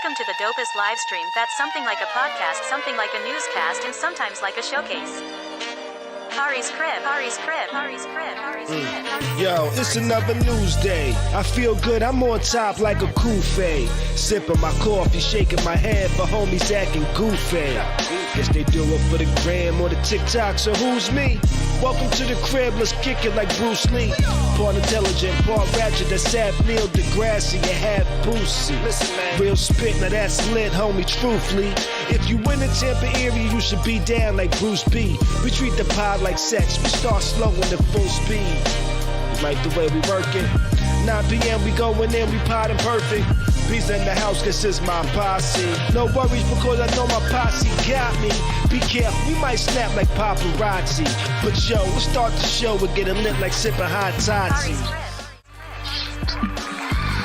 Welcome to the dopest live stream that's something like a podcast, something like a newscast, and sometimes like a showcase. Khary's crib, Khary's crib, Khary's crib, Khary's crib. Yo, it's another news day. I feel good, I'm on top like a kufe. Sipping my coffee, shaking my head for homies acting goofy. Guess they do it for the gram or the TikTok, so who's me? Welcome to the crib, let's kick it like Bruce Lee. Part intelligent, part ratchet, that's sad Neil deGrasse, you half Boosie. Listen, man. Real spit, now that's lit, homie, truthfully. If you in the Tampa area, you should be down like Bruce B. We treat the pod like sex, we start slow into full speed. You like the way we work it? 9 p.m. we going in, we potting perfect. Bees in the house, cause it's my posse. No worries because I know my posse got me. Be careful, we might snap like paparazzi. But yo, let's start the show with getting lit like sipping hot toddy.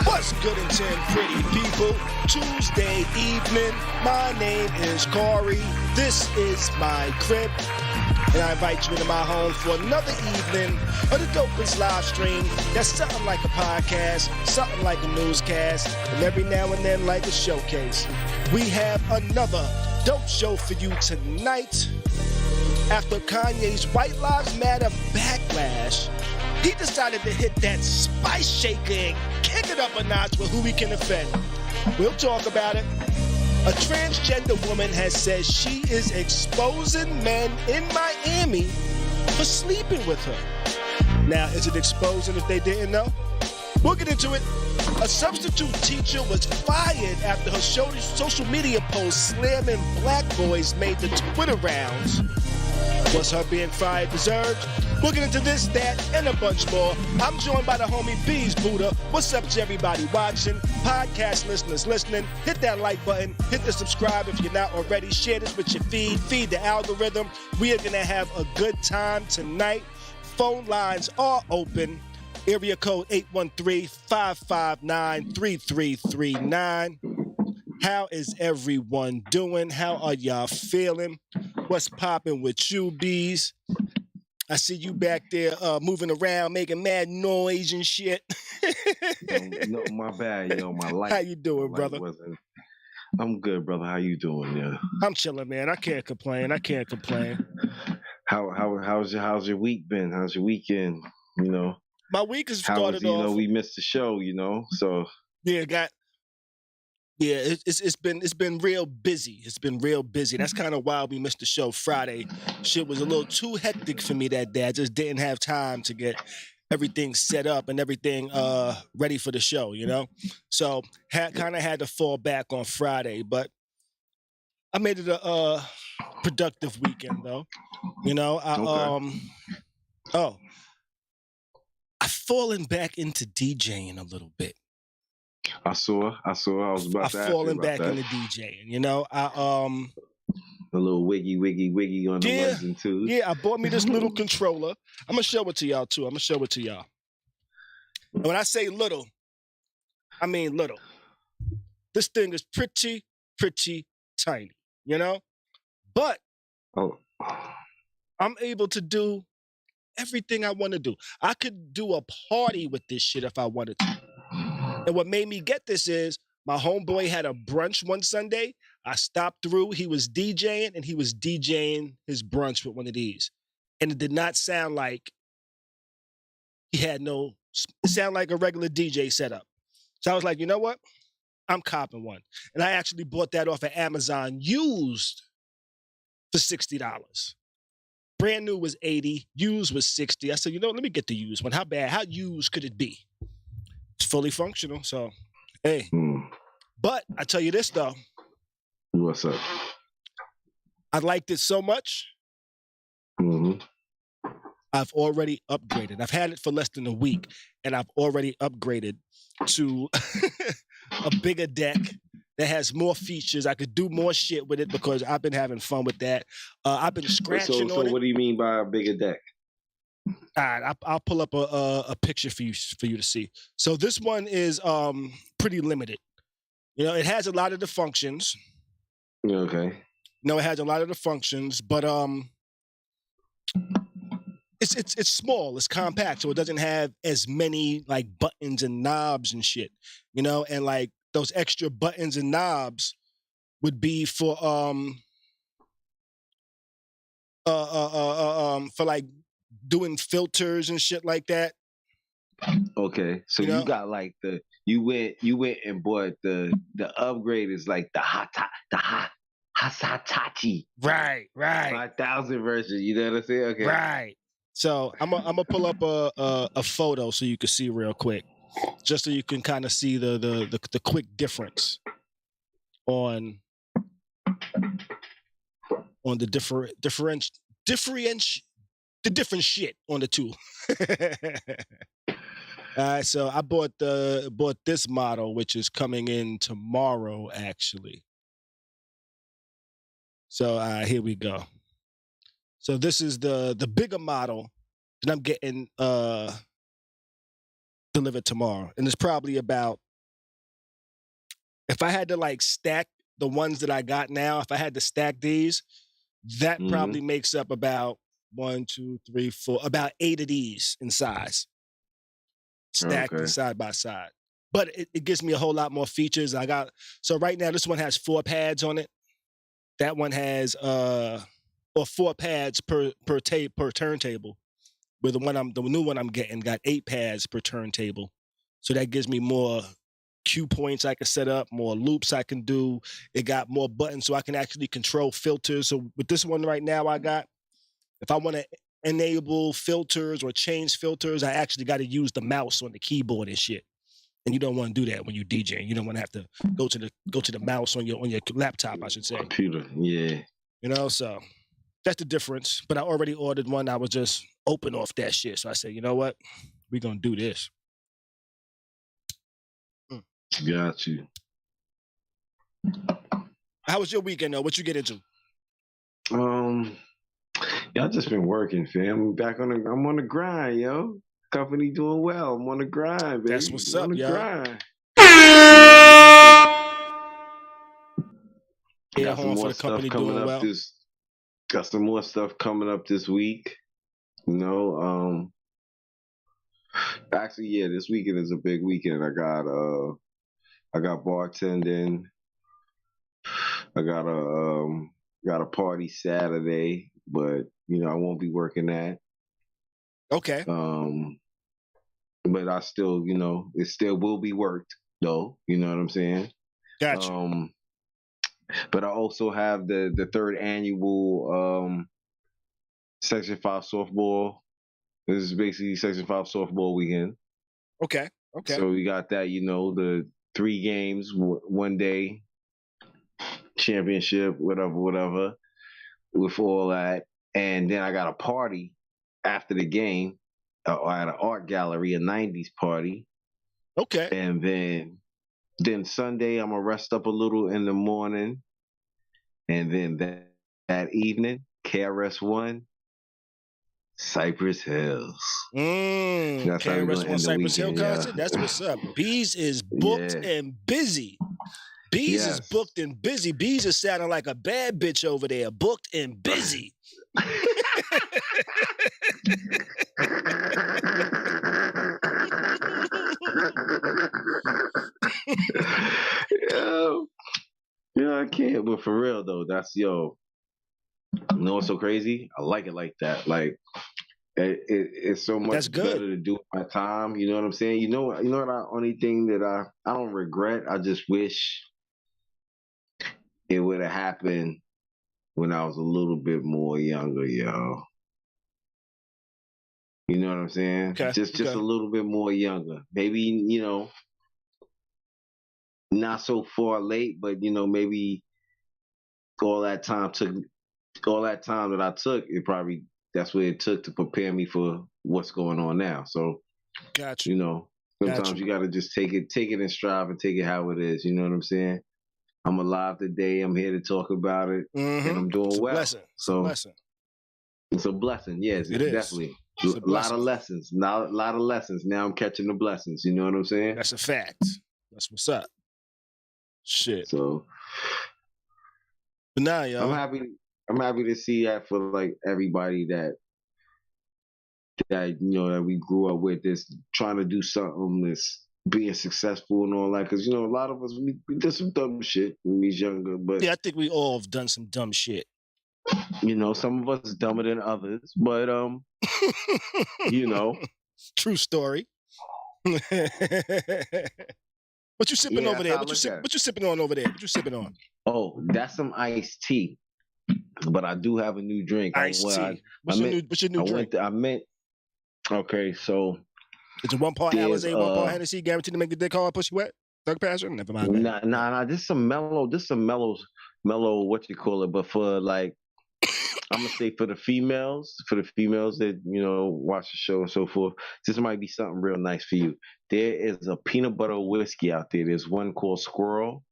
What's good in 10 pretty people? Tuesday evening, my name is Khary. This is my crib. And I invite you into my home for another evening of the dopest live stream. That's something like a podcast, something like a newscast, and every now and then like a showcase. We have another dope show for you tonight. After Kanye's White Lives Matter backlash, he decided to hit that spice shaker and kick it up a notch with who he can offend. We'll talk about it. A transgender woman has said she is exposing men in Miami for sleeping with her. Now, is it exposing if they didn't know? We'll get into it. A substitute teacher was fired after her social media post slamming black boys made the Twitter rounds. Was her being fired deserved? We'll get into this, that, and a bunch more. I'm joined by the homie Bees Buddha. What's up to everybody watching? Podcast listeners listening. Hit that like button. Hit the subscribe if you're not already. Share this with your feed. Feed the algorithm. We are going to have a good time tonight. Phone lines are open. Area code 813-559-3339. How is everyone doing? How are y'all feeling? What's popping with you, Bees? I see you back there moving around, making mad noise and shit. No, my bad, my life. How you doing, brother? I'm good, brother. How you doing, yeah? I'm chilling, man. I can't complain. How's your week been? How's your weekend? My week has started off. We missed the show, so it's been real busy. It's been real busy. That's kind of why we missed the show Friday. Shit was a little too hectic for me that day. I just didn't have time to get everything set up and everything ready for the show, So kind of had to fall back on Friday, but I made it a productive weekend though. I've fallen back into DJing a little bit. I saw. I was about to ask you about that. I've fallen back into DJing, A little wiggy on the ones and twos. Yeah, I bought me this little controller. I'm going to show it to y'all, too. And when I say little, I mean little. This thing is pretty tiny, But I'm able to do everything I want to do. I could do a party with this shit if I wanted to. And what made me get this is my homeboy had a brunch one Sunday. I stopped through. He was DJing, and he was DJing his brunch with one of these. And it did not sound like it sounded like a regular DJ setup. So I was like, you know what? I'm copping one. And I actually bought that off of Amazon used for $60. Brand new was $80. Used was $60. I said, let me get the used one. How used could it be? It's fully functional, so hey. But I tell you this though. What's up? I liked it so much. Mm-hmm. I've already upgraded. I've had it for less than a week, and I've already upgraded to a bigger deck that has more features. I could do more shit with it because I've been having fun with that. I've been scratching on it. So what do you mean by a bigger deck? All right, I'll pull up a picture for you to see. So this one is pretty limited. It has a lot of the functions. Okay. No, it has a lot of the functions, but it's small, it's compact, so it doesn't have as many like buttons and knobs and shit. And like those extra buttons and knobs would be for like doing filters and shit like that. Okay, so you got like you went and bought the upgrade is like the Hasatachi. Right. 5000 version. You know what I'm saying? Okay. Right. So I'm gonna pull up a photo so you can see real quick, just so you can kind of see the quick difference on the different shit on the two. All right, so I bought this model, which is coming in tomorrow, actually. So here we go. So this is the bigger model that I'm getting delivered tomorrow, and it's probably about, if I had to like stack the ones that I got now, if I had to stack these, that probably makes up about 1, 2, 3, 4, about 8 of these in size. Stacked side by side, but it gives me a whole lot more features. So right now this one has 4 pads on it. That one has 4 pads per turntable. Where the new one I'm getting got 8 pads per turntable. So that gives me more cue points I can set up, more loops I can do. It got more buttons so I can actually control filters. So with this one right now if I want to enable filters or change filters, I actually got to use the mouse on the keyboard and shit. And you don't want to do that when you DJing. You don't want to have to go to the mouse on your laptop, I should say. Computer, yeah. You know, so that's the difference. But I already ordered one. I was just open off that shit. So I said, you know what? We're gonna do this. Got you. How was your weekend though? What you get into? Yeah, I just been working, fam. I'm on the grind, yo. Company doing well. I'm on the grind, baby. That's what's up, yo. Grind. Got some more stuff coming up Got some more stuff coming up this week. You know, actually, yeah, this weekend is a big weekend. I got bartending. I got a party Saturday, but you know I won't be working that. Okay. But I still, you know, it still will be worked though. You know what I'm saying? Gotcha. But I also have the 3rd annual Section 5 softball. This is basically Section 5 softball weekend. Okay. So we got that, you know, the 3 games, 1 day, championship, whatever, with all that. And then I got a party after the game at an art gallery, a 90s party. Okay. And then Sunday, I'm going to rest up a little in the morning. And then that evening, KRS-One, Cypress Hills. That's KRS-One Cypress Hill concert? That's what's up. Bees is booked and busy. Bees is booked and busy. Bees is sounding like a bad bitch over there. Booked and busy. Yeah, I can't. But for real though, that's you know what's so crazy? I like it like that. Like it's so much better to do with my time. You know what I'm saying? You know what? The only thing that I don't regret. I just wish it would have happened when I was a little bit more younger, yo. You know what I'm saying? Okay. Just a little bit more younger. Maybe, you know, not so far late, but you know, maybe all that time that I took, that's what it took to prepare me for what's going on now. So, gotcha. You know, sometimes you got to just take it in strive and take it how it is. You know what I'm saying? I'm alive today. I'm here to talk about it, and I'm doing well. Blessing. So It's a blessing. Yes, it definitely. A lot of lessons. Now, a lot of lessons. Now I'm catching the blessings. You know what I'm saying? That's a fact. That's what's up. Shit. So, but now, yo, I'm happy to see that for like everybody that you know that we grew up with, this trying to do something being successful and all that. Because, you know, a lot of us, we did some dumb shit when we was younger. But yeah, I think we all have done some dumb shit. You know, some of us dumber than others. But, you know. True story. What you sipping over there? What you sipping on over there? What you sipping on? Oh, that's some iced tea. But I do have a new drink. Iced tea. What's your new drink? Okay, so it's a 1 part Alizé, 1 part Hennessy, guaranteed to make the dick hard, pussy wet. Thug passion. Never mind. Nah. This some mellow. What you call it? But for like, I'm gonna say for the females that, you know, watch the show and so forth, this might be something real nice for you. There is a peanut butter whiskey out there. There's one called Squirrel,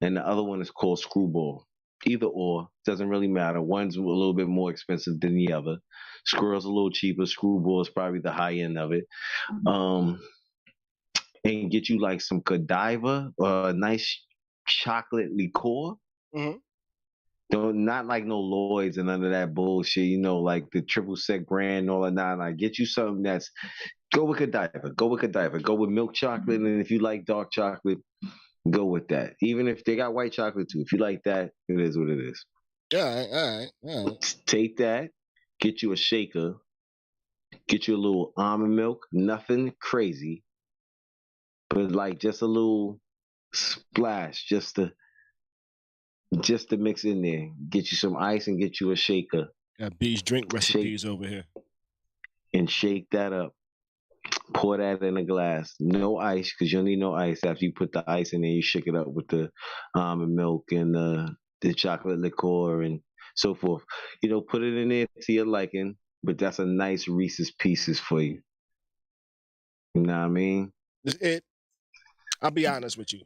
and the other one is called Screwball. Either or, doesn't really matter. One's a little bit more expensive than the other. Squirrel's a little cheaper. Screwball is probably the high end of it. And get you like some Godiva, nice chocolate liqueur. Mm-hmm. Not like no Lloyd's and none of that bullshit, you know, like the triple sec brand and all that. Nah, get you something that's, go with Godiva. Go with milk chocolate, and if you like dark chocolate, go with that. Even if they got white chocolate too. If you like that, it is what it is. All right. Take that, get you a shaker, get you a little almond milk, nothing crazy, but like just a little splash, just to mix in there. Get you some ice and get you a shaker. Got B's drink recipes over here. And shake that up. Pour that in a glass. No ice, because you don't need no ice. After you put the ice in there, you shake it up with the almond milk and the chocolate liqueur and so forth. You know, put it in there to your liking, but that's a nice Reese's Pieces for you. You know what I mean? I'll be honest with you.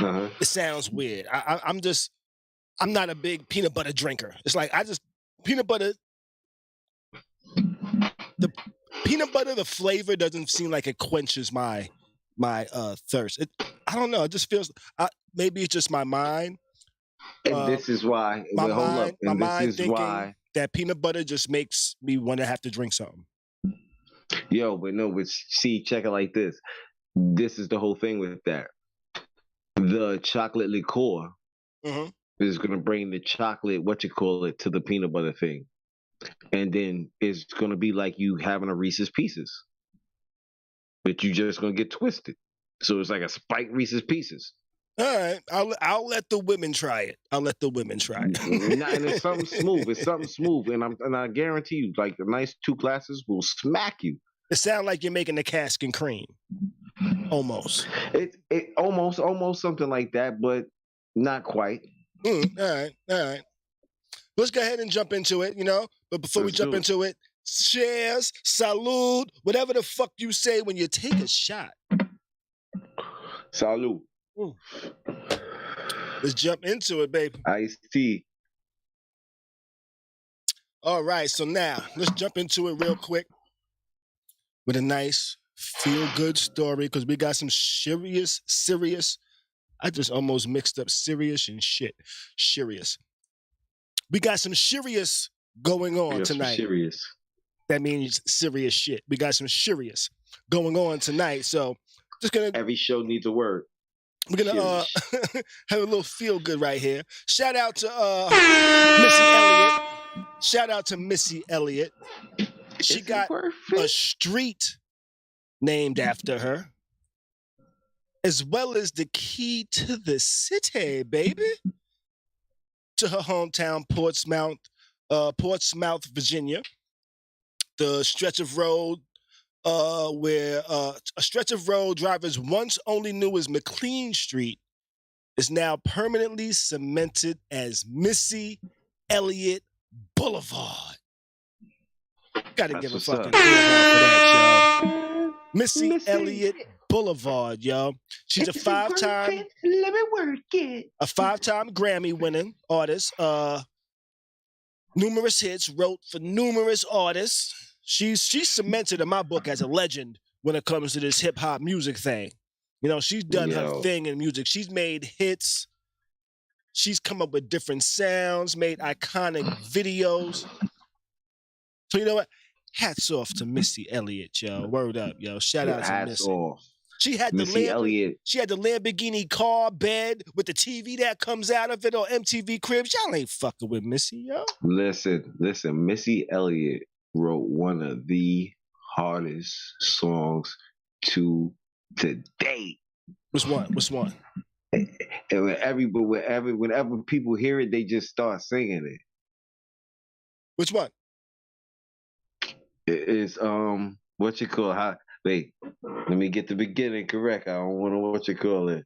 Uh-huh. It sounds weird. I'm not a big peanut butter drinker. It's like peanut butter. The peanut butter, the flavor doesn't seem like it quenches my thirst. I don't know. It just feels. Maybe it's just my mind. And this is why. My mind thinking that peanut butter just makes me want to have to drink something. But see, check it like this. This is the whole thing with that. The chocolate liqueur is going to bring the chocolate, to the peanut butter thing. And then it's going to be like you having a Reese's Pieces. But you just going to get twisted. So it's like a spiked Reese's Pieces. All right. I'll let the women try it. And it's something smooth. And I guarantee you, like the nice 2 glasses will smack you. It sounds like you're making a cask and cream. Almost. It almost something like that, but not quite. All right. Let's go ahead and jump into it, you know. But before we jump into it, cheers, salud, whatever the fuck you say when you take a shot. Salud. Let's jump into it, baby. Iced tea. All right, so now let's jump into it real quick with a nice feel-good story, because we got some serious. I just almost mixed up serious and shit. Serious. We got some serious going on tonight. Serious. That means serious shit. We got some serious going on tonight. So just gonna. Every show needs a word. We're gonna have a little feel good right here. Shout out to Missy Elliot. Shout out to Missy Elliot. She got a street named after her, as well as the key to the city, baby. To her hometown, Portsmouth, Virginia. The stretch of road where a stretch of road drivers once only knew as McLean Street is now permanently cemented as Missy Elliott Boulevard. Gotta give a fucking ear for that, y'all. Missy Elliott Boulevard, yo. She's a 5-time Grammy winning artist. Numerous hits, wrote for numerous artists. She's cemented in my book as a legend when it comes to this hip hop music thing. You know, she's done her thing in music. She's made hits. She's come up with different sounds, made iconic videos. So you know what? Hats off to Missy Elliott, yo. Word up, yo. Shout out to Missy. She had Missy Elliott. She had the Lamborghini car bed with the TV that comes out of it on MTV Cribs. Y'all ain't fucking with Missy, yo. Listen. Missy Elliott wrote one of the hardest songs to date. Which one? And whenever people hear it, they just start singing it. Which one? It's what you call wait, let me get the beginning correct. I don't want to what you call it.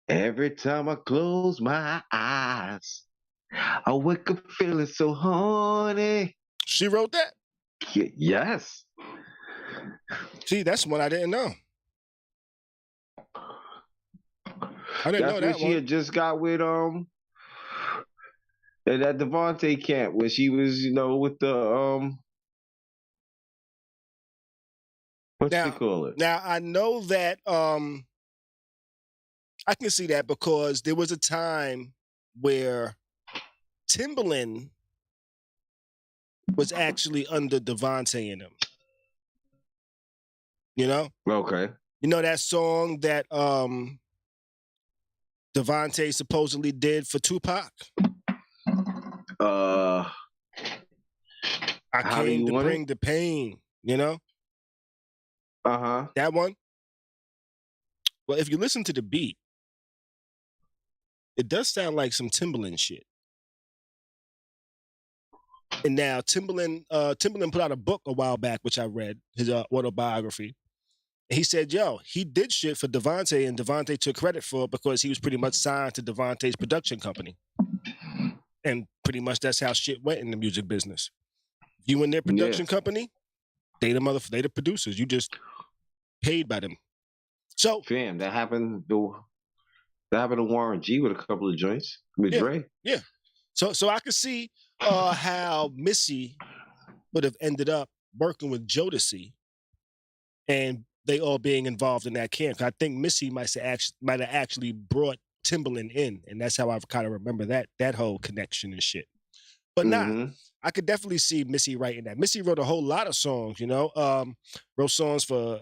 Every time I close my eyes, I wake up feeling so horny. She wrote that? Yes. See, that's one I didn't know. I didn't know that she had just got with at that Devontae camp when she was, with the what you call it? Now I know that I can see that because there was a time where Timbaland was actually under Devontae and him. You know? Okay. You know that song that Devontae supposedly did for Tupac? I came to bring the pain, you know? Uh-huh. That one? Well, if you listen to the beat, it does sound like some Timbaland shit. And now Timbaland put out a book a while back, which I read, his autobiography. And he said, he did shit for Devontae, and Devontae took credit for it because he was pretty much signed to Devontae's production company. And pretty much that's how shit went in the music business. You and their production company, they the producers. You just paid by them. So fam, that happened to Warren G with a couple of joints with Dre. Yeah. So I could see how Missy would have ended up working with Jodeci and they all being involved in that camp. I think Missy might have actually brought Timbaland in, and that's how I kind of remember that whole connection and shit. But I could definitely see Missy writing that. Missy wrote a whole lot of songs, wrote songs for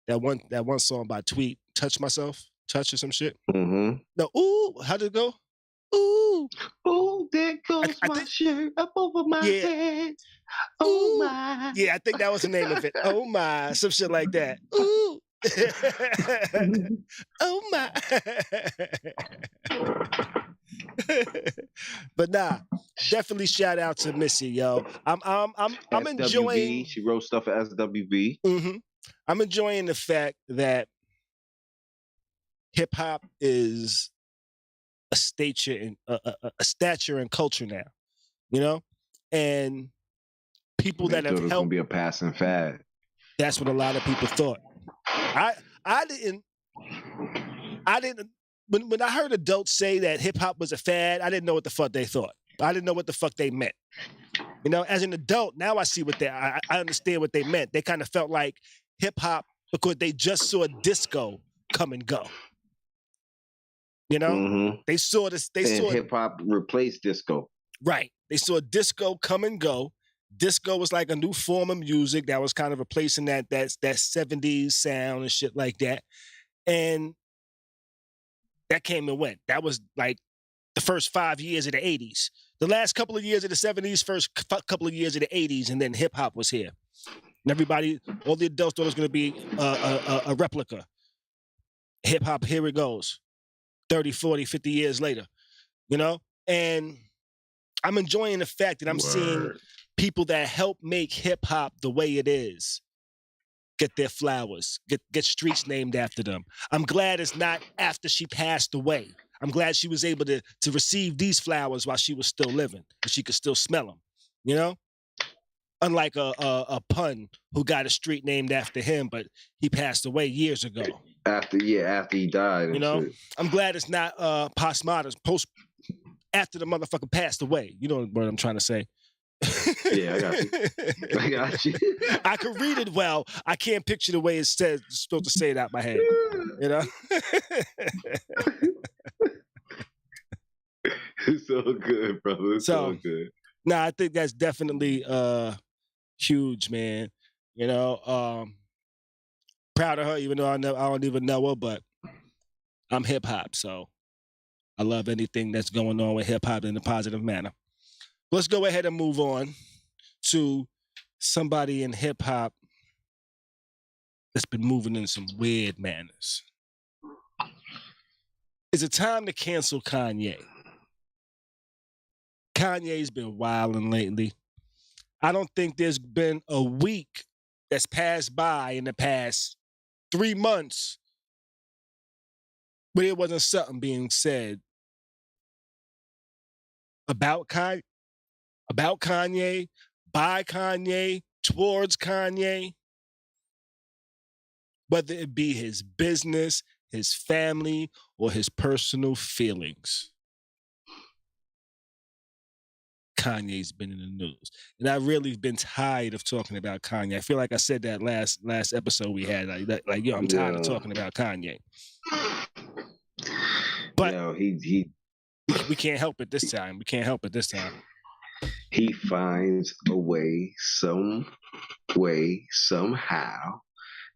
that one song by Tweet, Touch Myself, Touch or some shit. Mm-hmm. No, ooh, how did it go? Ooh, there goes my shirt up over my head. Oh my. Yeah, I think that was the name of it. Oh my, some shit like that. Ooh. Oh my. But definitely shout out to Missy, yo. I'm enjoying. She wrote stuff for SWV. Mm-hmm. I'm enjoying the fact that hip hop is a stature and culture now, and people that have helped. Gonna be a passing fad. That's what a lot of people thought. I didn't. When I heard adults say that hip hop was a fad, I didn't know what the fuck they thought. I didn't know what the fuck they meant. As an adult, now I see I understand what they meant. They kind of felt like hip hop because they just saw disco come and go. They saw this. They saw hip hop replaced disco. Right. They saw disco come and go. Disco was like a new form of music that was kind of replacing that 70s sound and shit like that. And that came and went. That was like the first 5 years of the 80s. The last couple of years of the 70s, first couple of years of the 80s, and then hip hop was here. And everybody, all the adults thought it was going to be a replica. Hip hop, here it goes. 30, 40, 50 years later, And I'm enjoying the fact that I'm seeing people that help make hip hop the way it is get their flowers, get streets named after them. I'm glad it's not after she passed away. I'm glad she was able to receive these flowers while she was still living, and she could still smell them, Unlike a pun who got a street named after him, but he passed away years ago. After he died. Shit. I'm glad it's not after the motherfucker passed away. You know what I'm trying to say. Yeah, I got you. I can read it well. I can't picture the way it's supposed to say it out my head. It's so good, brother. It's so good. I think that's definitely huge, man. You know, proud of her, even though I don't even know her, but I'm hip hop, so I love anything that's going on with hip hop in a positive manner. Let's go ahead and move on to somebody in hip hop that's been moving in some weird manners. Is it time to cancel Kanye? Kanye's been wilding lately. I don't think there's been a week that's passed by in the past 3 months where there wasn't something being said about Kanye, by Kanye, towards Kanye, whether it be his business, his family, or his personal feelings. Kanye's been in the news. And I've really been tired of talking about Kanye. I feel like I said that last episode we had. Like yo, I'm tired of talking about Kanye. But we can't help it this time. He finds a way, somehow,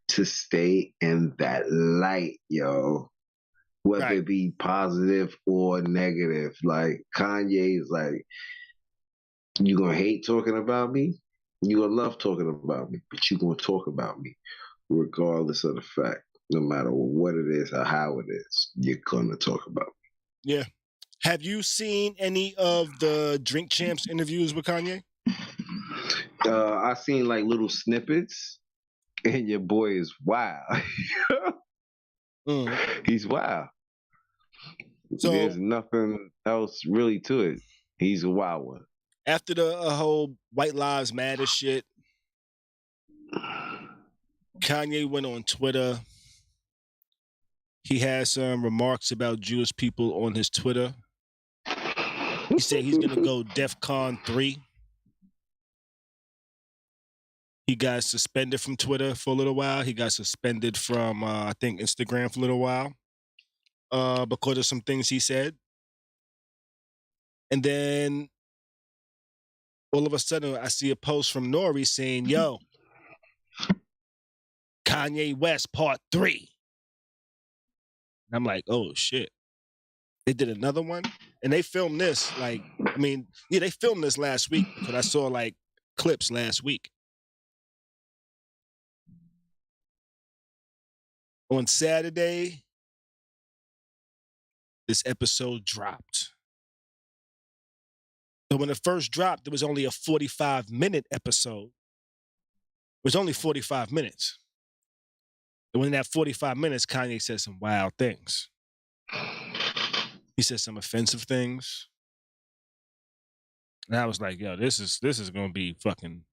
to stay in that light, yo. Whether it be positive or negative. Like, Kanye is like, you gonna hate talking about me? You gonna love talking about me, but you gonna talk about me regardless of the fact. No matter what it is or how it is, you're gonna talk about me. Yeah. Have you seen any of the Drink Champs interviews with Kanye? I seen like little snippets, and your boy is wild. He's wild. So, there's nothing else really to it. He's a wild one. After the whole White Lives Matter shit, Kanye went on Twitter. He had some remarks about Jewish people on his Twitter. He said he's going to go DEFCON 3. He got suspended from Twitter for a little while. He got suspended from, I think, Instagram for a little while because of some things he said. And then all of a sudden, I see a post from Nori saying, yo, Kanye West Part 3. And I'm like, oh, shit. They did another one? And they filmed this, they filmed this last week because I saw, clips last week. On Saturday, this episode dropped. But when it first dropped, it was only a 45-minute episode. It was only 45 minutes. And within that 45 minutes, Kanye said some wild things. He said some offensive things. And I was like, yo, this is going to be fucking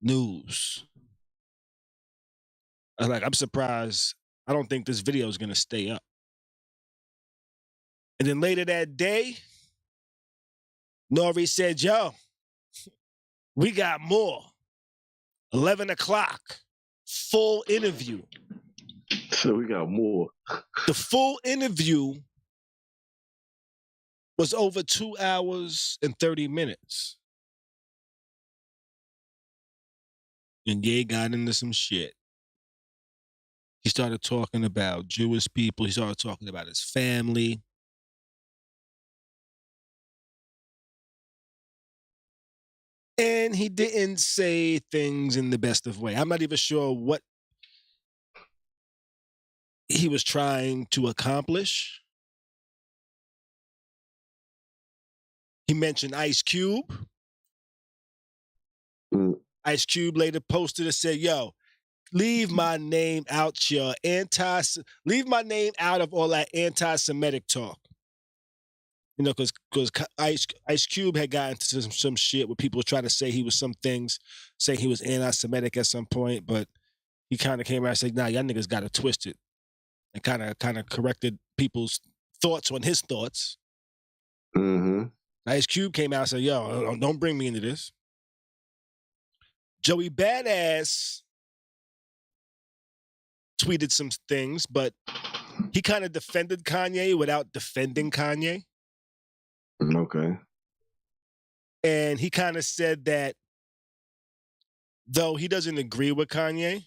news. I was like, I'm surprised. I don't think this video is going to stay up. And then later that day, Nori said, yo, we got more. 11 o'clock, full interview. So we got more. The full interview was over 2 hours and 30 minutes. And Ye got into some shit. He started talking about Jewish people. He started talking about his family. And he didn't say things in the best of way. I'm not even sure what he was trying to accomplish. He mentioned Ice Cube. Ice Cube later posted and said, yo, leave my name out leave my name out of all that anti-Semitic talk. You know, because Ice Cube had gotten into some shit where people were trying to say he was some things, saying he was anti-Semitic at some point, but he kind of came out and said, nah, y'all niggas got it twisted. And kind of corrected people's thoughts on his thoughts. Mm-hmm. Ice Cube came out and said, yo, don't bring me into this. Joey Badass tweeted some things, but he kind of defended Kanye without defending Kanye. Okay. And he kind of said that though he doesn't agree with Kanye,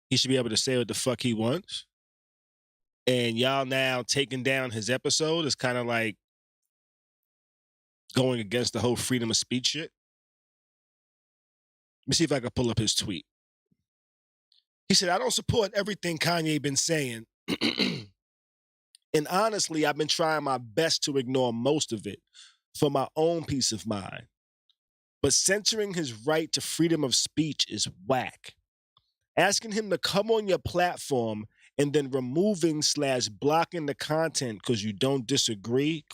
he should be able to say what the fuck he wants. And y'all now taking down his episode is kind of like going against the whole freedom of speech shit. Let me see if I can pull up his tweet. He said, I don't support everything Kanye been saying. And honestly, I've been trying my best to ignore most of it for my own peace of mind. But censoring his right to freedom of speech is whack. Asking him to come on your platform and then removing/blocking the content because you don't disagree, ?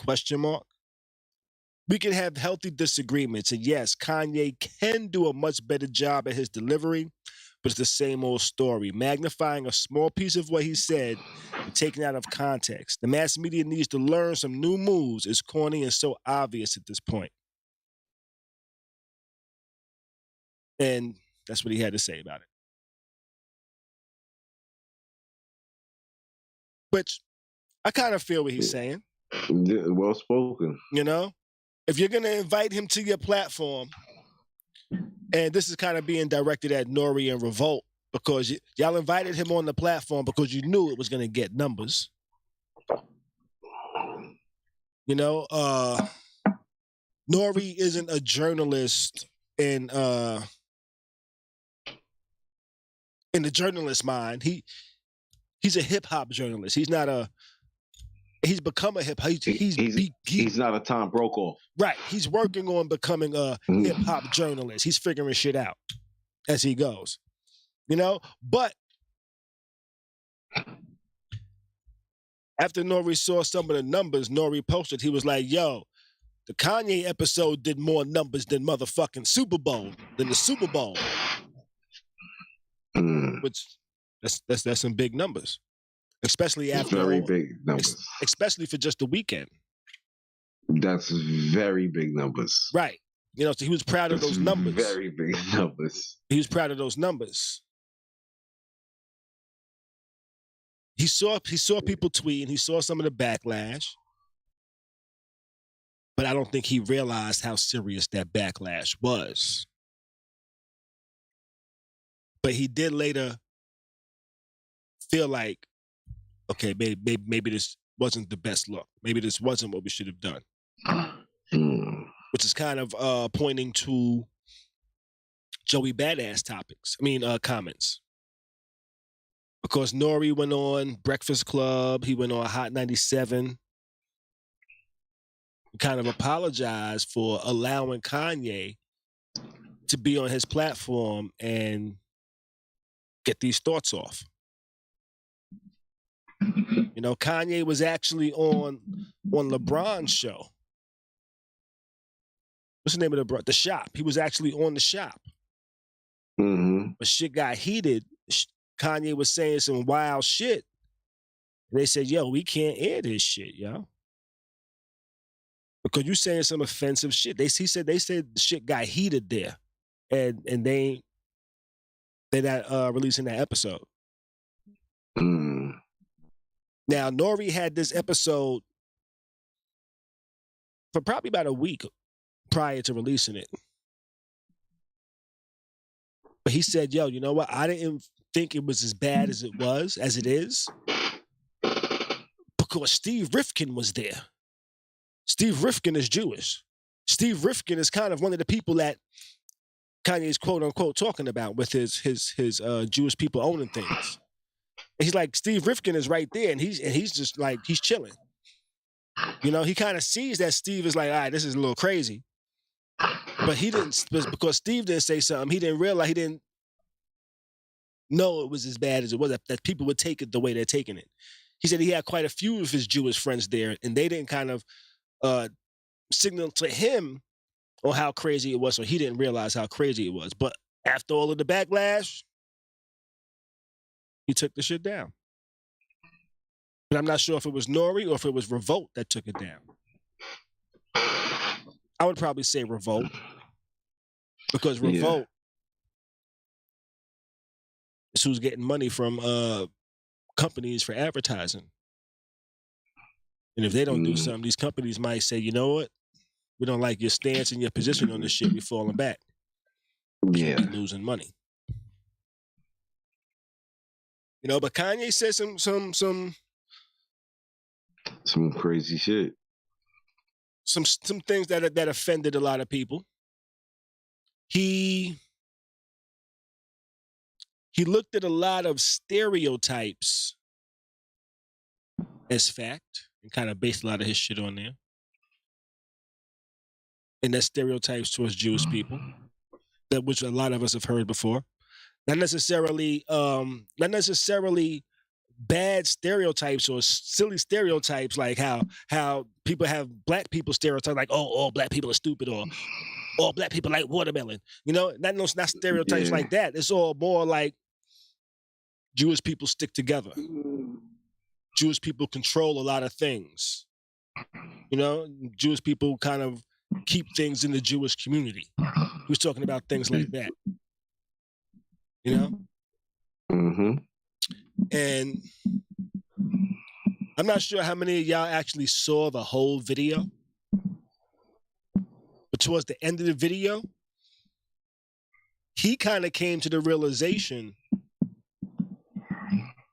We can have healthy disagreements. And yes, Kanye can do a much better job at his delivery, but it's the same old story. Magnifying a small piece of what he said and taking it out of context. The mass media needs to learn some new moves. It's corny and so obvious at this point. And that's what he had to say about it. Which I kind of feel what he's saying. Well spoken. You know? If you're going to invite him to your platform, and this is kind of being directed at Nori and Revolt, because y'all invited him on the platform because you knew it was going to get numbers. You know, Nori isn't a journalist in the journalist mind. He's a hip hop journalist. He's not a. He's become a hip hop. He's not a Tom Brokaw. Right. He's working on becoming a hip hop journalist. He's figuring shit out as he goes. You know, but after Nori saw some of the numbers, Nori posted, he was like, yo, the Kanye episode did more numbers than motherfucking Super Bowl, than the Super Bowl. Which that's some big numbers. Especially after very big numbers. Especially for just the weekend. That's very big numbers. Right. You know, so he was proud of those numbers. Very big numbers. He was proud of those numbers. He saw people tweeting. He saw some of the backlash. But I don't think he realized how serious that backlash was. But he did later feel like, okay, maybe this wasn't the best look. Maybe this wasn't what we should have done. Which is kind of pointing to Joey Badass comments. Because Nori went on Breakfast Club, he went on Hot 97, kind of apologized for allowing Kanye to be on his platform and get these thoughts off. You know, Kanye was actually on LeBron's show. What's the name of the Shop? He was actually on the Shop. But shit got heated. Kanye was saying some wild shit. And they said, yo, we can't air this shit, yo. Because you saying some offensive shit. They said the shit got heated there. And they're not releasing that episode. Now, Nori had this episode for probably about a week prior to releasing it. But he said, yo, you know what? I didn't think it was as bad as it is, because Steve Rifkin was there. Steve Rifkin is Jewish. Steve Rifkin is kind of one of the people that Kanye's quote unquote talking about with his Jewish people owning things. And he's like, Steve Rifkin is right there, and he's just like, he's chilling. You know, he kind of sees that Steve is like, all right, this is a little crazy. But he didn't, because Steve didn't say something, he didn't realize, he didn't know it was as bad as it was, that people would take it the way they're taking it. He said he had quite a few of his Jewish friends there, and they didn't kind of signal to him on how crazy it was, so he didn't realize how crazy it was. But after all of the backlash, he took the shit down. But I'm not sure if it was Nori or if it was Revolt that took it down. I would probably say Revolt, because Revolt is who's getting money from companies for advertising. And if they don't do something, these companies might say, you know what? We don't like your stance and your position on this shit. We're falling back. He'd be losing money. You know, but Kanye said some crazy shit. Some things that offended a lot of people. He looked at a lot of stereotypes as fact and kind of based a lot of his shit on there. And that's stereotypes towards Jewish people, that which a lot of us have heard before. Not necessarily bad stereotypes or silly stereotypes like how people have black people stereotypes like, oh, all black people are stupid, or all black people like watermelon. You know, not stereotypes like that. It's all more like Jewish people stick together. Jewish people control a lot of things. You know, Jewish people kind of keep things in the Jewish community. He was talking about things like that. You know? Mm-hmm. And I'm not sure how many of y'all actually saw the whole video. But towards the end of the video, he kind of came to the realization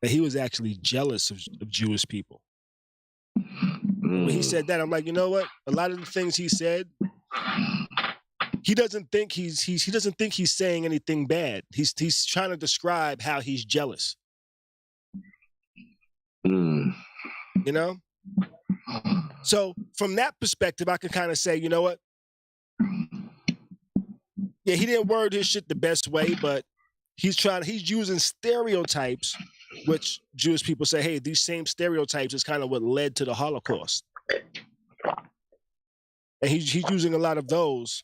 that he was actually jealous of Jewish people. When he said that, I'm like, you know what? A lot of the things he said, he doesn't think he's saying anything bad. He's trying to describe how he's jealous. You know? So from that perspective, I can kind of say, you know what? Yeah, he didn't word his shit the best way, but he's using stereotypes, which Jewish people say, hey, these same stereotypes is kind of what led to the Holocaust. And he's using a lot of those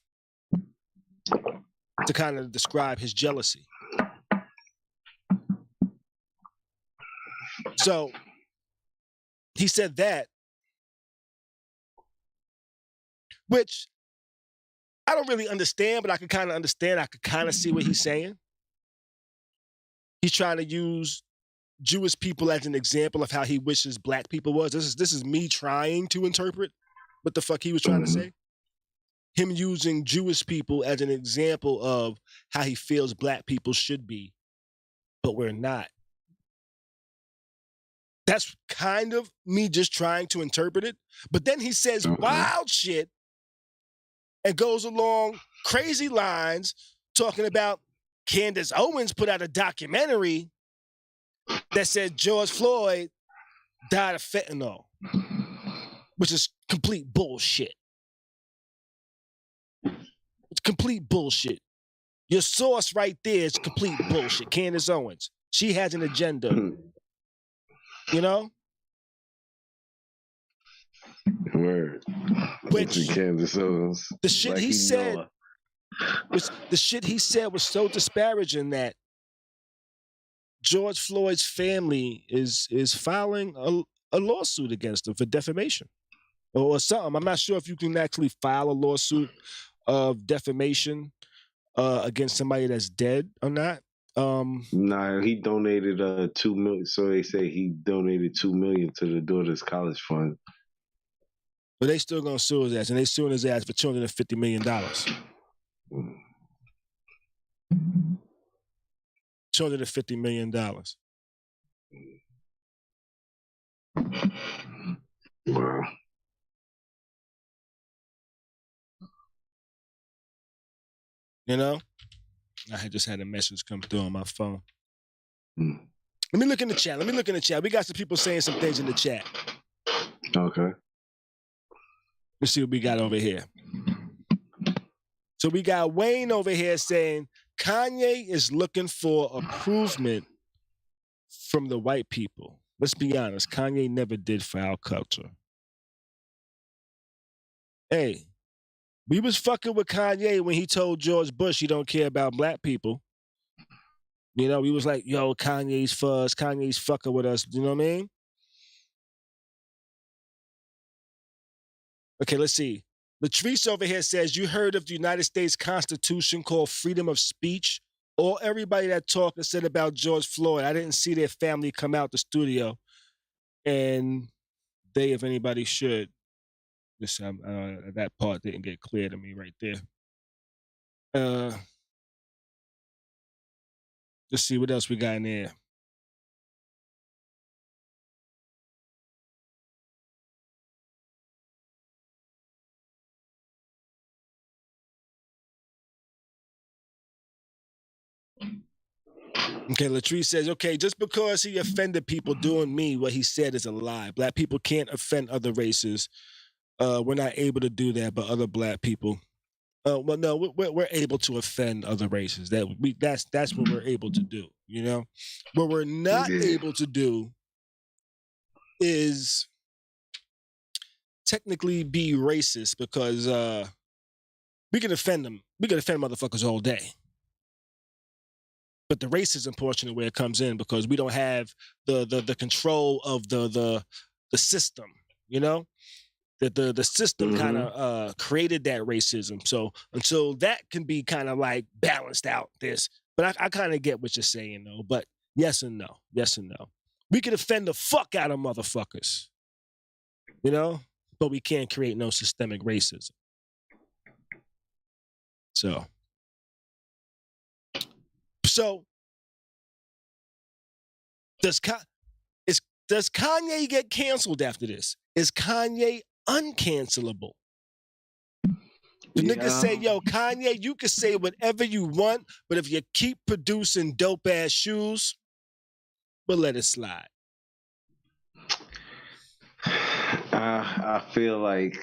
to kind of describe his jealousy. So he said that, which I don't really understand, but I can kind of understand. I can kind of see what he's saying. He's trying to use Jewish people as an example of how he wishes black people was. This is me trying to interpret what the fuck he was trying to say. Him using Jewish people as an example of how he feels black people should be, but we're not. That's kind of me just trying to interpret it. But then he says wild shit and goes along crazy lines talking about Candace Owens put out a documentary that said George Floyd died of fentanyl, which is complete bullshit. It's complete bullshit. Your source right there is complete bullshit. Candace Owens. She has an agenda. You know? Word. Which Candace Owens. The shit like he said was so disparaging that George Floyd's family is filing a lawsuit against him for defamation or something. I'm not sure if you can actually file a lawsuit of defamation against somebody that's dead or not. Nah, he donated $2 million. So they say he donated $2 million to the daughter's college fund. But they still gonna sue his ass, and they suing his ass for $250 million. $250 million. Wow. You know? I had just had a message come through on my phone. Let me look in the chat. We got some people saying some things in the chat. Okay. Let's see what we got over here. So we got Wayne over here saying Kanye is looking for approval from the white people. Let's be honest, Kanye never did for our culture. Hey, we was fucking with Kanye when he told George Bush he don't care about black people. You know, we was like, yo, Kanye's for us. Kanye's fucking with us. You know what I mean? Okay, let's see. Latrice over here says, you heard of the United States Constitution called freedom of speech? Or everybody that talked and said about George Floyd, I didn't see their family come out the studio. And they, if anybody should, this that part didn't get clear to me right there. Let's see what else we got in there. Okay, Latrice says, okay, just because he offended people doing me, what he said is a lie. Black people can't offend other races. We're not able to do that, but other black people. Well, no, we're able to offend other races. That's what we're able to do. You know, what we're not able to do is technically be racist, because we can offend them. We can offend motherfuckers all day. But the racism portion of where it comes in, because we don't have the control of the system, you know? That the system kind of created that racism. So until that can be kind of like balanced out, but I kind of get what you're saying though. But yes and no. Yes and no. We can offend the fuck out of motherfuckers, you know? But we can't create no systemic racism. So does Kanye get canceled after this? Is Kanye uncancelable? The niggas say, yo, Kanye, you can say whatever you want, but if you keep producing dope ass shoes, we'll let it slide. I feel like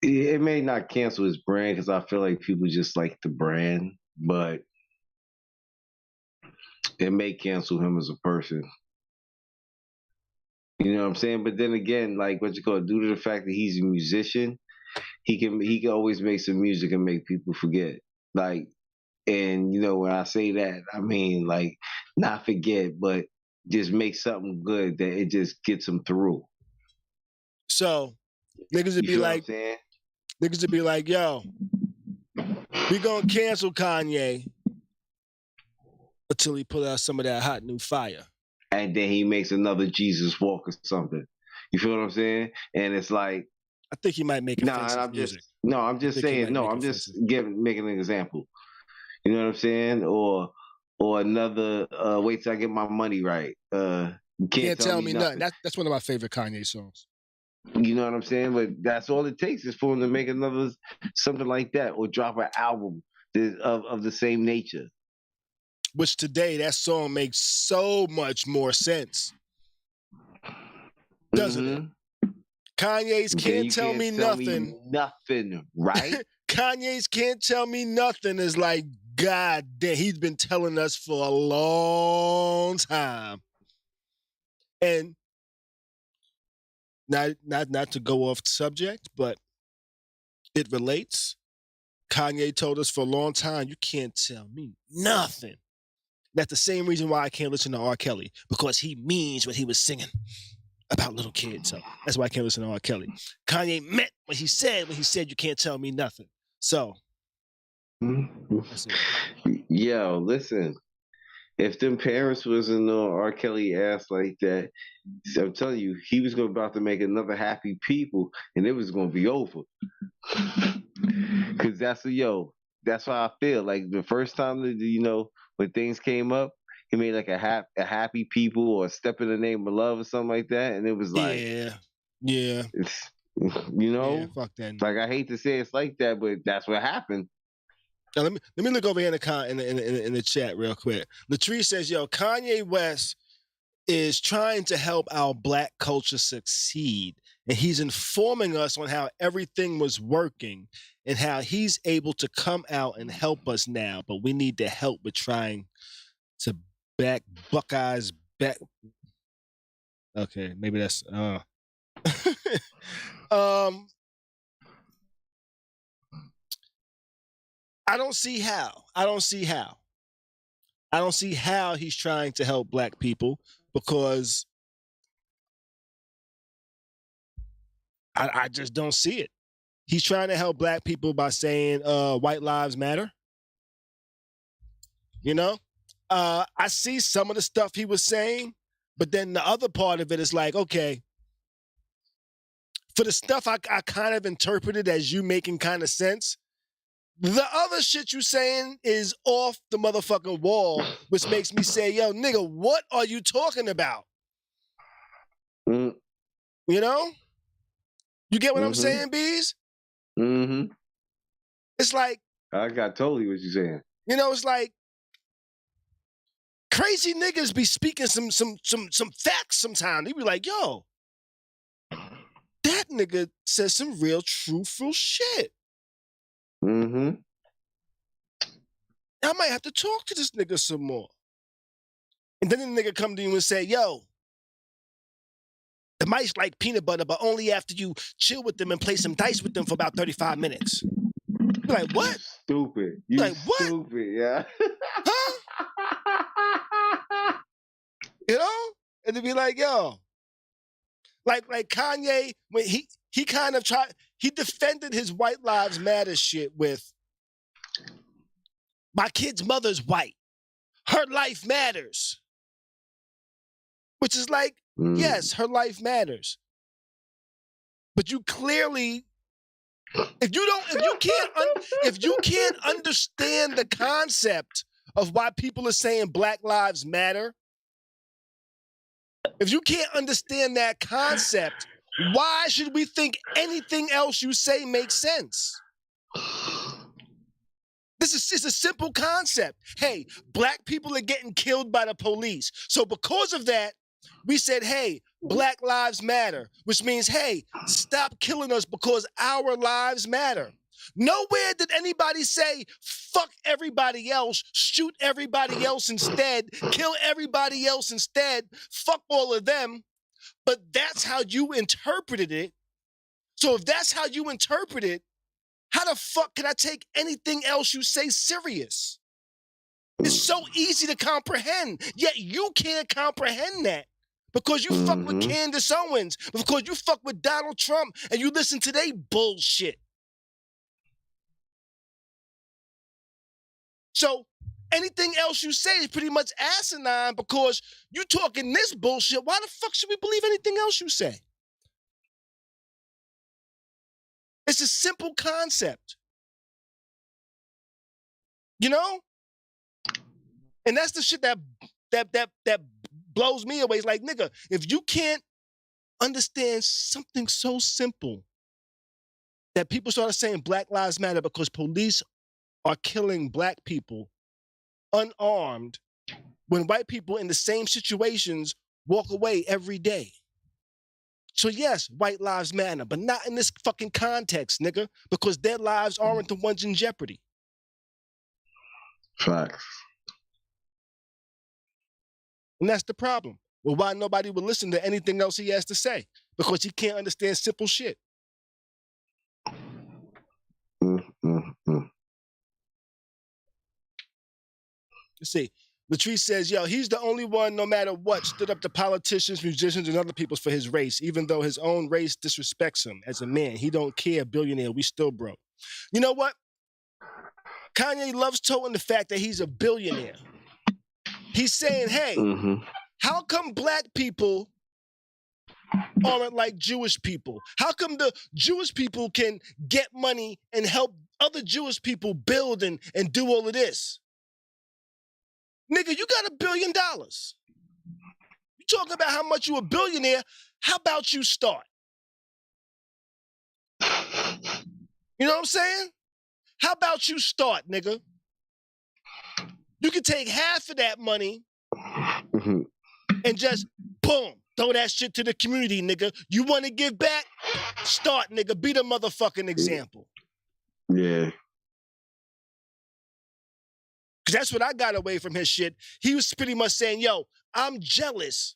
it may not cancel his brand, because I feel like people just like the brand, but it may cancel him as a person. You know what I'm saying? But then again, like due to the fact that he's a musician, he can always make some music and make people forget. Like, and you know, when I say that, I mean like not forget, but just make something good that it just gets them through. So niggas would be like, yo, we gonna cancel Kanye until he put out some of that hot new fire. And then he makes another Jesus walk or something. You feel what I'm saying? And it's like, I think he might make offensive music. I'm just making an example. You know what I'm saying? Or another, wait till I get my money right. Can't tell me nothing. That's one of my favorite Kanye songs. You know what I'm saying? But that's all it takes is for him to make another something like that, or drop an album of the same nature. Which today, that song makes so much more sense. Doesn't it? Kanye's Can't Tell Me Nothing. Nothing, right? Kanye's Can't Tell Me Nothing is like, God damn, he's been telling us for a long time. And not to go off subject, but it relates. Kanye told us for a long time, you can't tell me nothing. That's the same reason why I can't listen to R. Kelly, because he means what he was singing about little kids. So that's why I can't listen to R. Kelly. Kanye meant what he said when he said you can't tell me nothing. So that's it. Yo, listen. If them parents wasn't on R. Kelly ass like that, I'm telling you, he was about to make another Happy People, and it was gonna be over. Cause that's how I feel. Like the first time that, you know, when things came up, he made like a Happy People or a Step in the Name of Love or something like that, and it was like, yeah, it's, you know, yeah, fuck that. Like, I hate to say it's like that, but that's what happened. Now, let me look over here in the chat real quick. Latrice says, yo, Kanye West is trying to help our black culture succeed, and he's informing us on how everything was working and how he's able to come out and help us now, but we need the help with trying to back Buckeyes back. Okay, maybe that's I don't see how he's trying to help black people, because I just don't see it. He's trying to help black people by saying white lives matter. You know? I see some of the stuff he was saying, but then the other part of it is like, okay, for the stuff I kind of interpreted as you making kind of sense, The other shit you saying is off the motherfucking wall, which makes me say, yo, nigga, what are you talking about? You know? You get what I'm saying, Bees? It's like, I got totally what you're saying. You know, it's like crazy niggas be speaking some facts sometimes. They be like, yo, that nigga says some real truthful shit. I might have to talk to this nigga some more. And then the nigga come to you and say, yo, the mice like peanut butter, but only after you chill with them and play some dice with them for about 35 minutes. You're like, what? Stupid. You like, what? Stupid, yeah. Huh? You know? And to be like, yo, like Kanye, when he kind of he defended his White Lives Matter shit with, my kid's mother's white. Her life matters. Which is like, yes, her life matters. But you clearly, if you can't understand the concept of why people are saying Black Lives Matter, if you can't understand that concept, why should we think anything else you say makes sense? This is just a simple concept. Hey, black people are getting killed by the police. So because of that, we said, hey, Black Lives Matter, which means, hey, stop killing us because our lives matter. Nowhere did anybody say, fuck everybody else, shoot everybody else instead, kill everybody else instead, fuck all of them. But that's how you interpreted it. So if that's how you interpret it, how the fuck can I take anything else you say serious? It's so easy to comprehend, yet you can't comprehend that because you fuck with Candace Owens, because you fuck with Donald Trump and you listen to they bullshit. So anything else you say is pretty much asinine because you talking this bullshit. Why the fuck should we believe anything else you say? It's a simple concept. You know? And that's the shit that blows me away. It's like, nigga, if you can't understand something so simple that people started saying Black Lives Matter because police are killing black people unarmed when white people in the same situations walk away every day. So yes, white lives matter, but not in this fucking context, nigga, because their lives aren't the ones in jeopardy. Facts. And that's the problem. Well, why nobody would listen to anything else he has to say? Because he can't understand simple shit. Let's see. Latrice says, yo, he's the only one, no matter what, stood up to politicians, musicians, and other people for his race, even though his own race disrespects him as a man. He don't care, billionaire. We still broke. You know what? Kanye loves toting the fact that he's a billionaire. He's saying, hey, how come black people aren't like Jewish people? How come the Jewish people can get money and help other Jewish people build and do all of this? Nigga, you got $1 billion. You talking about how much you a billionaire. How about you start? You know what I'm saying? How about you start, nigga? You can take half of that money and just, boom, throw that shit to the community, nigga. You want to give back? Start, nigga. Be the motherfucking example. Yeah. Because that's what I got away from his shit. He was pretty much saying, yo, I'm jealous.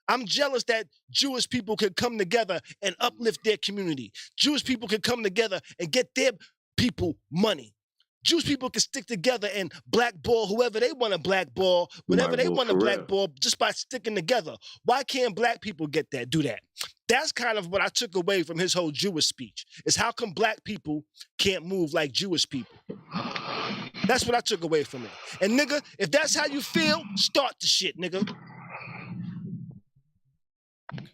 I'm jealous that Jewish people could come together and uplift their community. Jewish people could come together and get their people money. Jewish people can stick together and blackball whoever they want to blackball, whatever they want to blackball, just by sticking together. Why can't black people do that? That's kind of what I took away from his whole Jewish speech, is how come black people can't move like Jewish people? That's what I took away from it. And nigga, if that's how you feel, start the shit, nigga.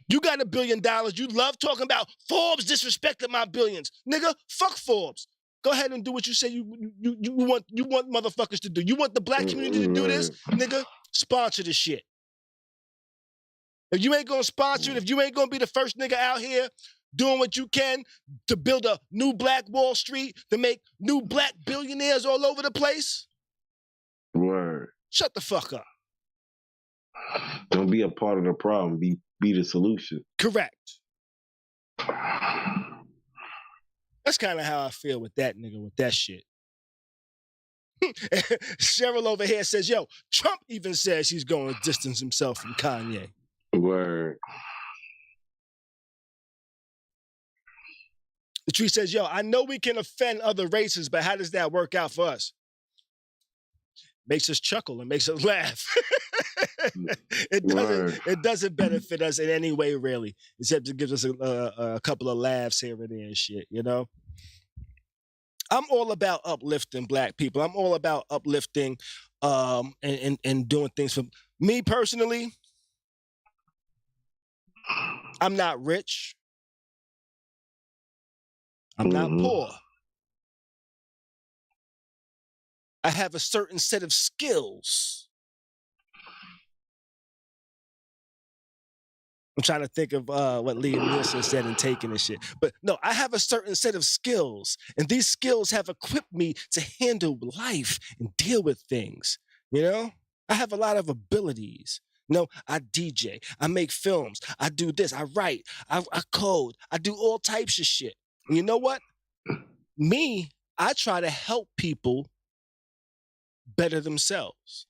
You got $1 billion. You love talking about Forbes disrespected my billions. Nigga, fuck Forbes. Go ahead and do what you say you want motherfuckers to do. You want the black community to do this, nigga? Sponsor the shit. If you ain't gonna sponsor it, if you ain't gonna be the first nigga out here doing what you can to build a new black Wall Street, to make new black billionaires all over the place, word. Shut the fuck up. Don't be a part of the problem. Be the solution. Correct. That's kind of how I feel with that nigga, with that shit. Cheryl over here says, yo, Trump even says he's going to distance himself from Kanye. Word. The tree says, yo, I know we can offend other races, but how does that work out for us? Makes us chuckle and makes us laugh. It doesn't benefit us in any way, really, except it gives us a couple of laughs here and there and shit, you know? I'm all about uplifting black people. I'm all about uplifting and doing things for me personally. I'm not rich. I'm not poor. I have a certain set of skills. I'm trying to think of what Liam Nielsen said in Taken and shit. But no, I have a certain set of skills, and these skills have equipped me to handle life and deal with things, you know? I have a lot of abilities. No, I DJ, I make films, I do this, I write, I code, I do all types of shit. And you know what? Me, I try to help people better themselves.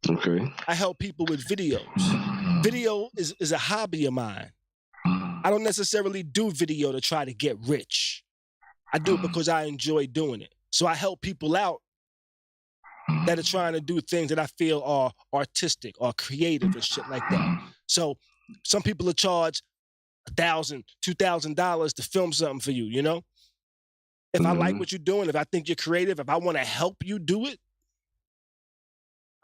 Okay. I help people with videos. Video is a hobby of mine. I don't necessarily do video to try to get rich. I do it because I enjoy doing it. So I help people out that are trying to do things that I feel are artistic or creative and shit like that. So some people are charged $1,000, $2,000 to film something for you, you know? If I like what you're doing, if I think you're creative, if I want to help you do it,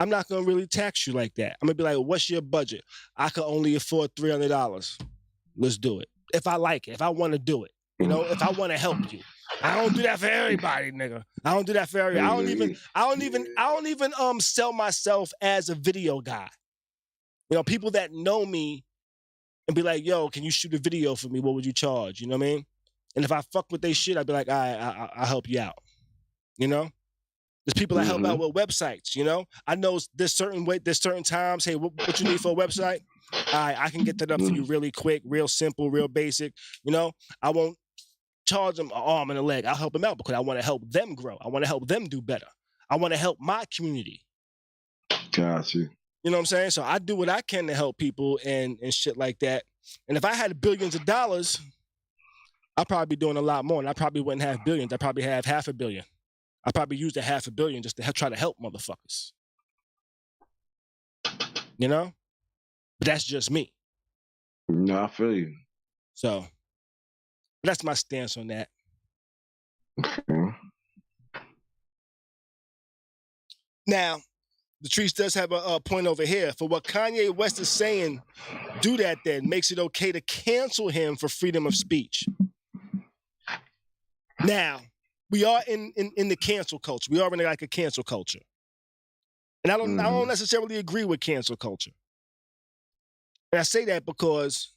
I'm not going to really tax you like that. I'm going to be like, what's your budget? I can only afford $300. Let's do it. If I like it, if I want to do it, you know, if I want to help you. I don't do that for everybody, nigga. I don't do that for everybody. I don't even sell myself as a video guy. You know, people that know me and be like, yo, can you shoot a video for me? What would you charge? You know what I mean? And if I fuck with they shit, I'd be like, all right, I'll help you out. You know? There's people that help out with websites, you know? I know there's certain times, hey, what you need for a website? All right, I can get that up for you really quick, real simple, real basic. You know? I won't charge them an arm and a leg. I'll help them out because I want to help them grow. I want to help them do better. I want to help my community. Got you. You know what I'm saying? So I do what I can to help people and shit like that. And if I had billions of dollars, I'd probably be doing a lot more. And I probably wouldn't have billions. I'd probably have $500 million. I'd probably use the $500 million just to try to help motherfuckers. You know? But that's just me. No, I feel you. So that's my stance on that. Okay. Now, the Trees does have a point over here. For what Kanye West is saying, do that then. Makes it okay to cancel him for freedom of speech. Now, we are in the cancel culture. We are in like a cancel culture. And I don't necessarily agree with cancel culture. And I say that because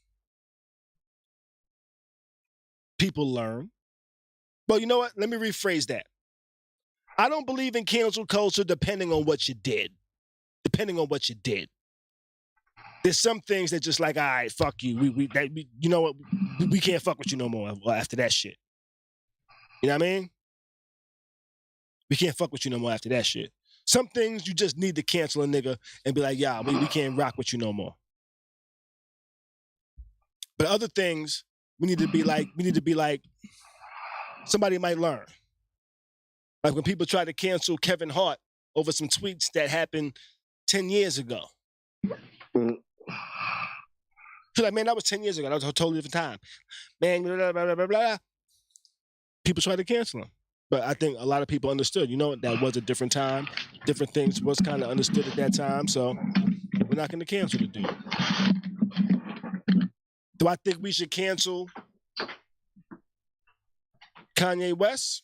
people learn. Well, you know what? Let me rephrase that. I don't believe in cancel culture depending on what you did. Depending on what you did. There's some things that just like, all right, fuck you. You know what? We can't fuck with you no more after that shit. You know what I mean? We can't fuck with you no more after that shit. Some things you just need to cancel a nigga and be like, yeah, we can't rock with you no more. But other things, we need to be like, somebody might learn. Like when people try to cancel Kevin Hart over some tweets that happened 10 years ago. Like, man, that was 10 years ago. That was a totally different time. Man, blah, blah, blah, blah, blah. People tried to cancel him. But I think a lot of people understood, you know, that was a different time. Different things was kind of understood at that time. So we're not going to cancel the dude. Do I think we should cancel Kanye West?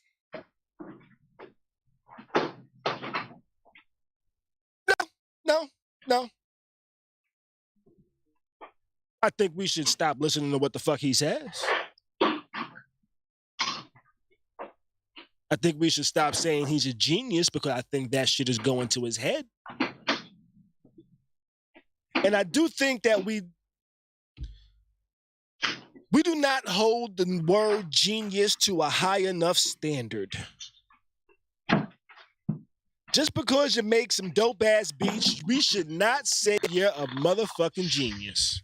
No. I think we should stop listening to what the fuck he says. I think we should stop saying he's a genius because I think that shit is going to his head. And I do think that we do not hold the word genius to a high enough standard. Just because you make some dope-ass beats, we should not say you're a motherfucking genius.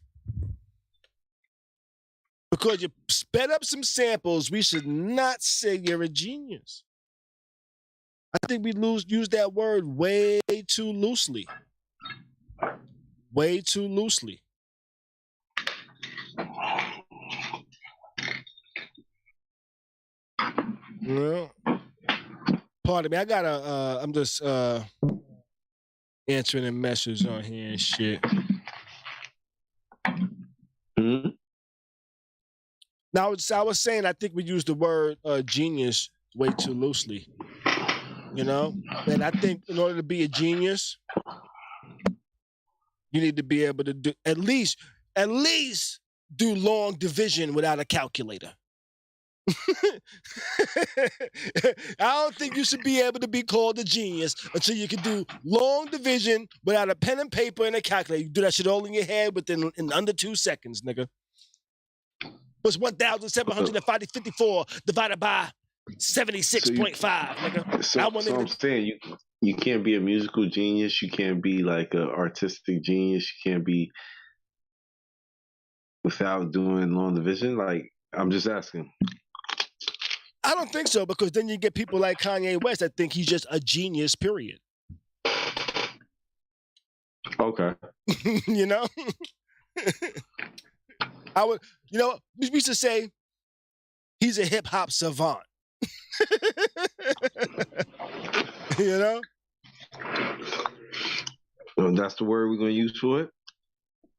Because you sped up some samples, we should not say you're a genius. I think we use that word way too loosely. Way too loosely. Well, pardon me. I gotta. I'm just answering a message on here and shit. Mm-hmm. Now, I was saying I think we use the word genius way too loosely. You know, and I think in order to be a genius, you need to be able to do at least do long division without a calculator. I don't think you should be able to be called a genius until you can do long division without a pen and paper and a calculator. You do that shit all in your head in under 2 seconds, nigga. What's 1,754 divided by 76.5, nigga? So I'm saying you can't be a musical genius. You can't be like an artistic genius. You can't be without doing long division. Like, I'm just asking. I don't think so, because then you get people like Kanye West that think he's just a genius, period. Okay. You know? We used to say he's a hip hop savant. You know? Well, that's the word we're gonna use for it.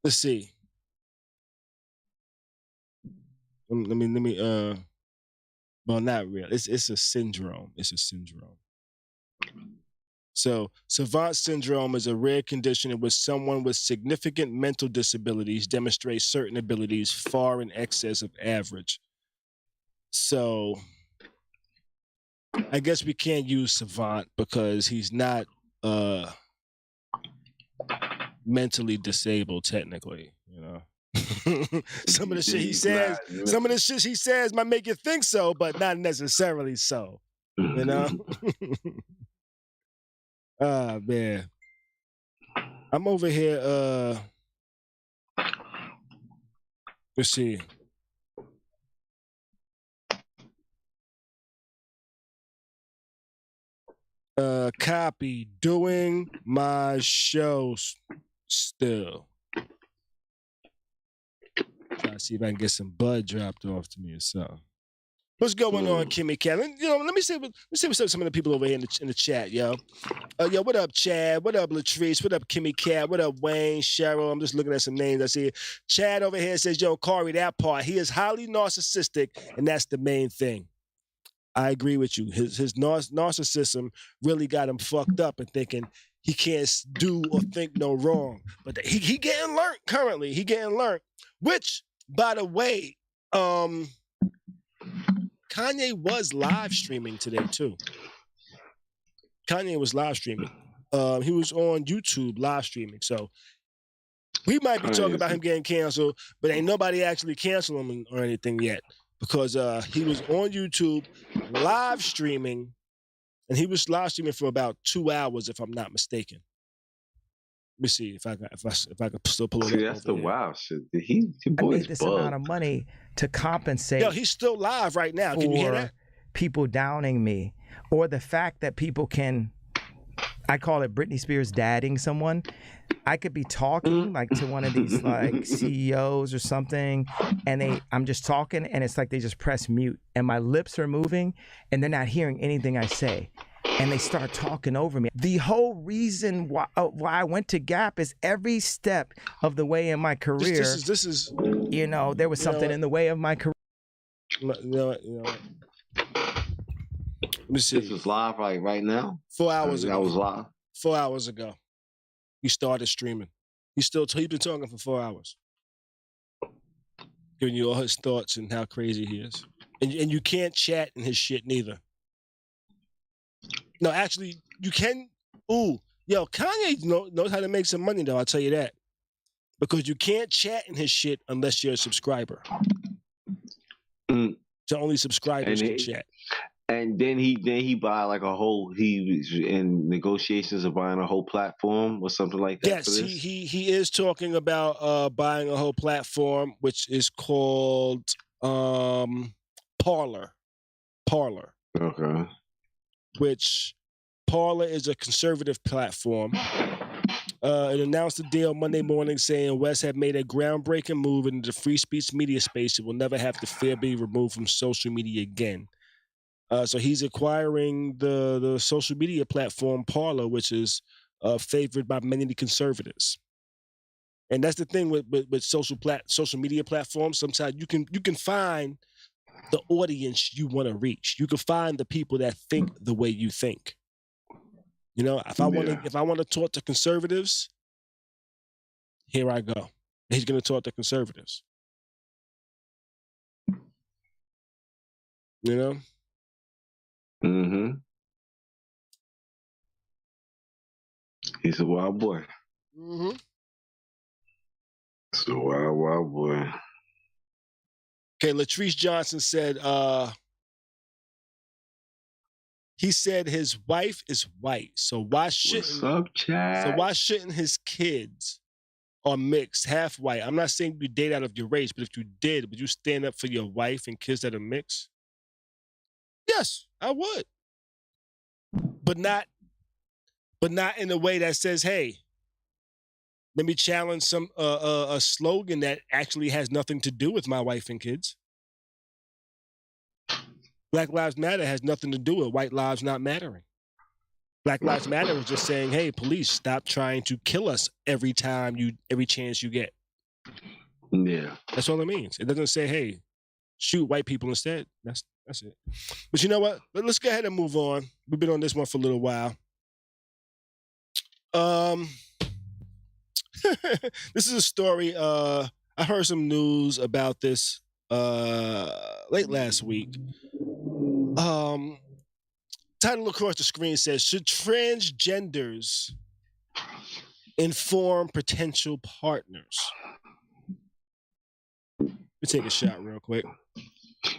Let's see. Let me well, not real. It's a syndrome. It's a syndrome. So, savant syndrome is a rare condition in which someone with significant mental disabilities demonstrates certain abilities far in excess of average. So, I guess we can't use savant because he's not mentally disabled technically, you know. Some of the shit he says might make you think so, but not necessarily so. You know? Ah, man. I'm over here, let's see. Copy, doing my show still. Try to see if I can get some bud dropped off to me or something. What's going on, Kimmy Cat? Let me see what's up with some of the people over here in the chat, yo. Yo, what up, Chad? What up, Latrice? What up, Kimmy Cat? What up, Wayne, Cheryl? I'm just looking at some names I see. Chad over here says, yo, Khary, that part. He is highly narcissistic, and that's the main thing. I agree with you. His narcissism really got him fucked up and thinking he can't do or think no wrong. But he getting learned currently. He getting learned. Which, by the way, Kanye was live streaming today too. Kanye was live streaming. He was on YouTube live streaming. So we might be talking about him getting canceled, but ain't nobody actually canceled him or anything yet. Because he was on YouTube live streaming, and he was live streaming for about 2 hours, if I'm not mistaken. Let me see if I can still pull it up. That's the wild shit. I made this amount of money to compensate. Yo, he's still live right now. Can you hear that? People downing me, or the fact that people can. I call it Britney Spears dadding someone. I could be talking like to one of these like CEOs or something, and I'm just talking, and it's like they just press mute, and my lips are moving, and they're not hearing anything I say, and they start talking over me. The whole reason why I went to Gap is every step of the way in my career. This is there was something in the way of my career. You know what? Let me see. This was live right now? 4 hours ago. That was live? 4 hours ago. He started streaming. He's been talking for 4 hours. Giving you all his thoughts and how crazy he is. And you can't chat in his shit neither. No, actually, you can. Ooh, yo, Kanye knows how to make some money, though, I'll tell you that. Because you can't chat in his shit unless you're a subscriber. So only subscribers can chat. And then he buy like he was in negotiations of buying a whole platform or something like that. Yes, he is talking about buying a whole platform, which is called Parler. Okay. Which Parler is a conservative platform. It announced the deal Monday morning, saying West had made a groundbreaking move into the free speech media space. It will never have to fear being removed from social media again. So he's acquiring the social media platform Parler, which is favored by many conservatives. And that's the thing with social media platforms. Sometimes you can find the audience you want to reach. You can find the people that think the way you think. You know, if I want to talk to conservatives, here I go. He's going to talk to conservatives. You know? Mm-hmm. He's a wild boy. Mm-hmm. It's a wild boy. Okay, Latrice Johnson said, he said his wife is white, so why shouldn't his kids are mixed, half white? I'm not saying you date out of your race, but if you did, would you stand up for your wife and kids that are mixed? Yes, I would. But not in a way that says, hey, let me challenge some a slogan that actually has nothing to do with my wife and kids. Black Lives Matter has nothing to do with white lives not mattering. Black Lives Matter is just saying, hey, police, stop trying to kill us every chance you get. Yeah. That's all it means. It doesn't say, hey, shoot white people instead. That's it. But you know what? Let's go ahead and move on. We've been on this one for a little while. This is a story. I heard some news about this late last week. Title across the screen says, should transgenders inform potential partners? Let me take a shot real quick.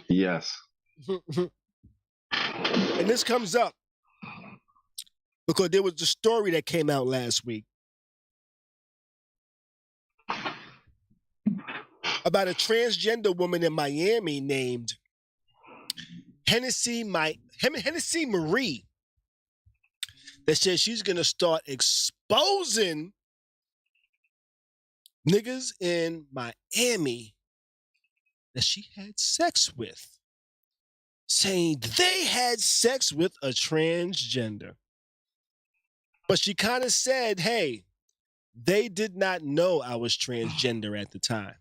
Yes. And this comes up because there was a story that came out last week about a transgender woman in Miami named Hennessy Marie, that says she's going to start exposing niggas in Miami that she had sex with, saying they had sex with a transgender. But she kind of said, hey, they did not know I was transgender at the time.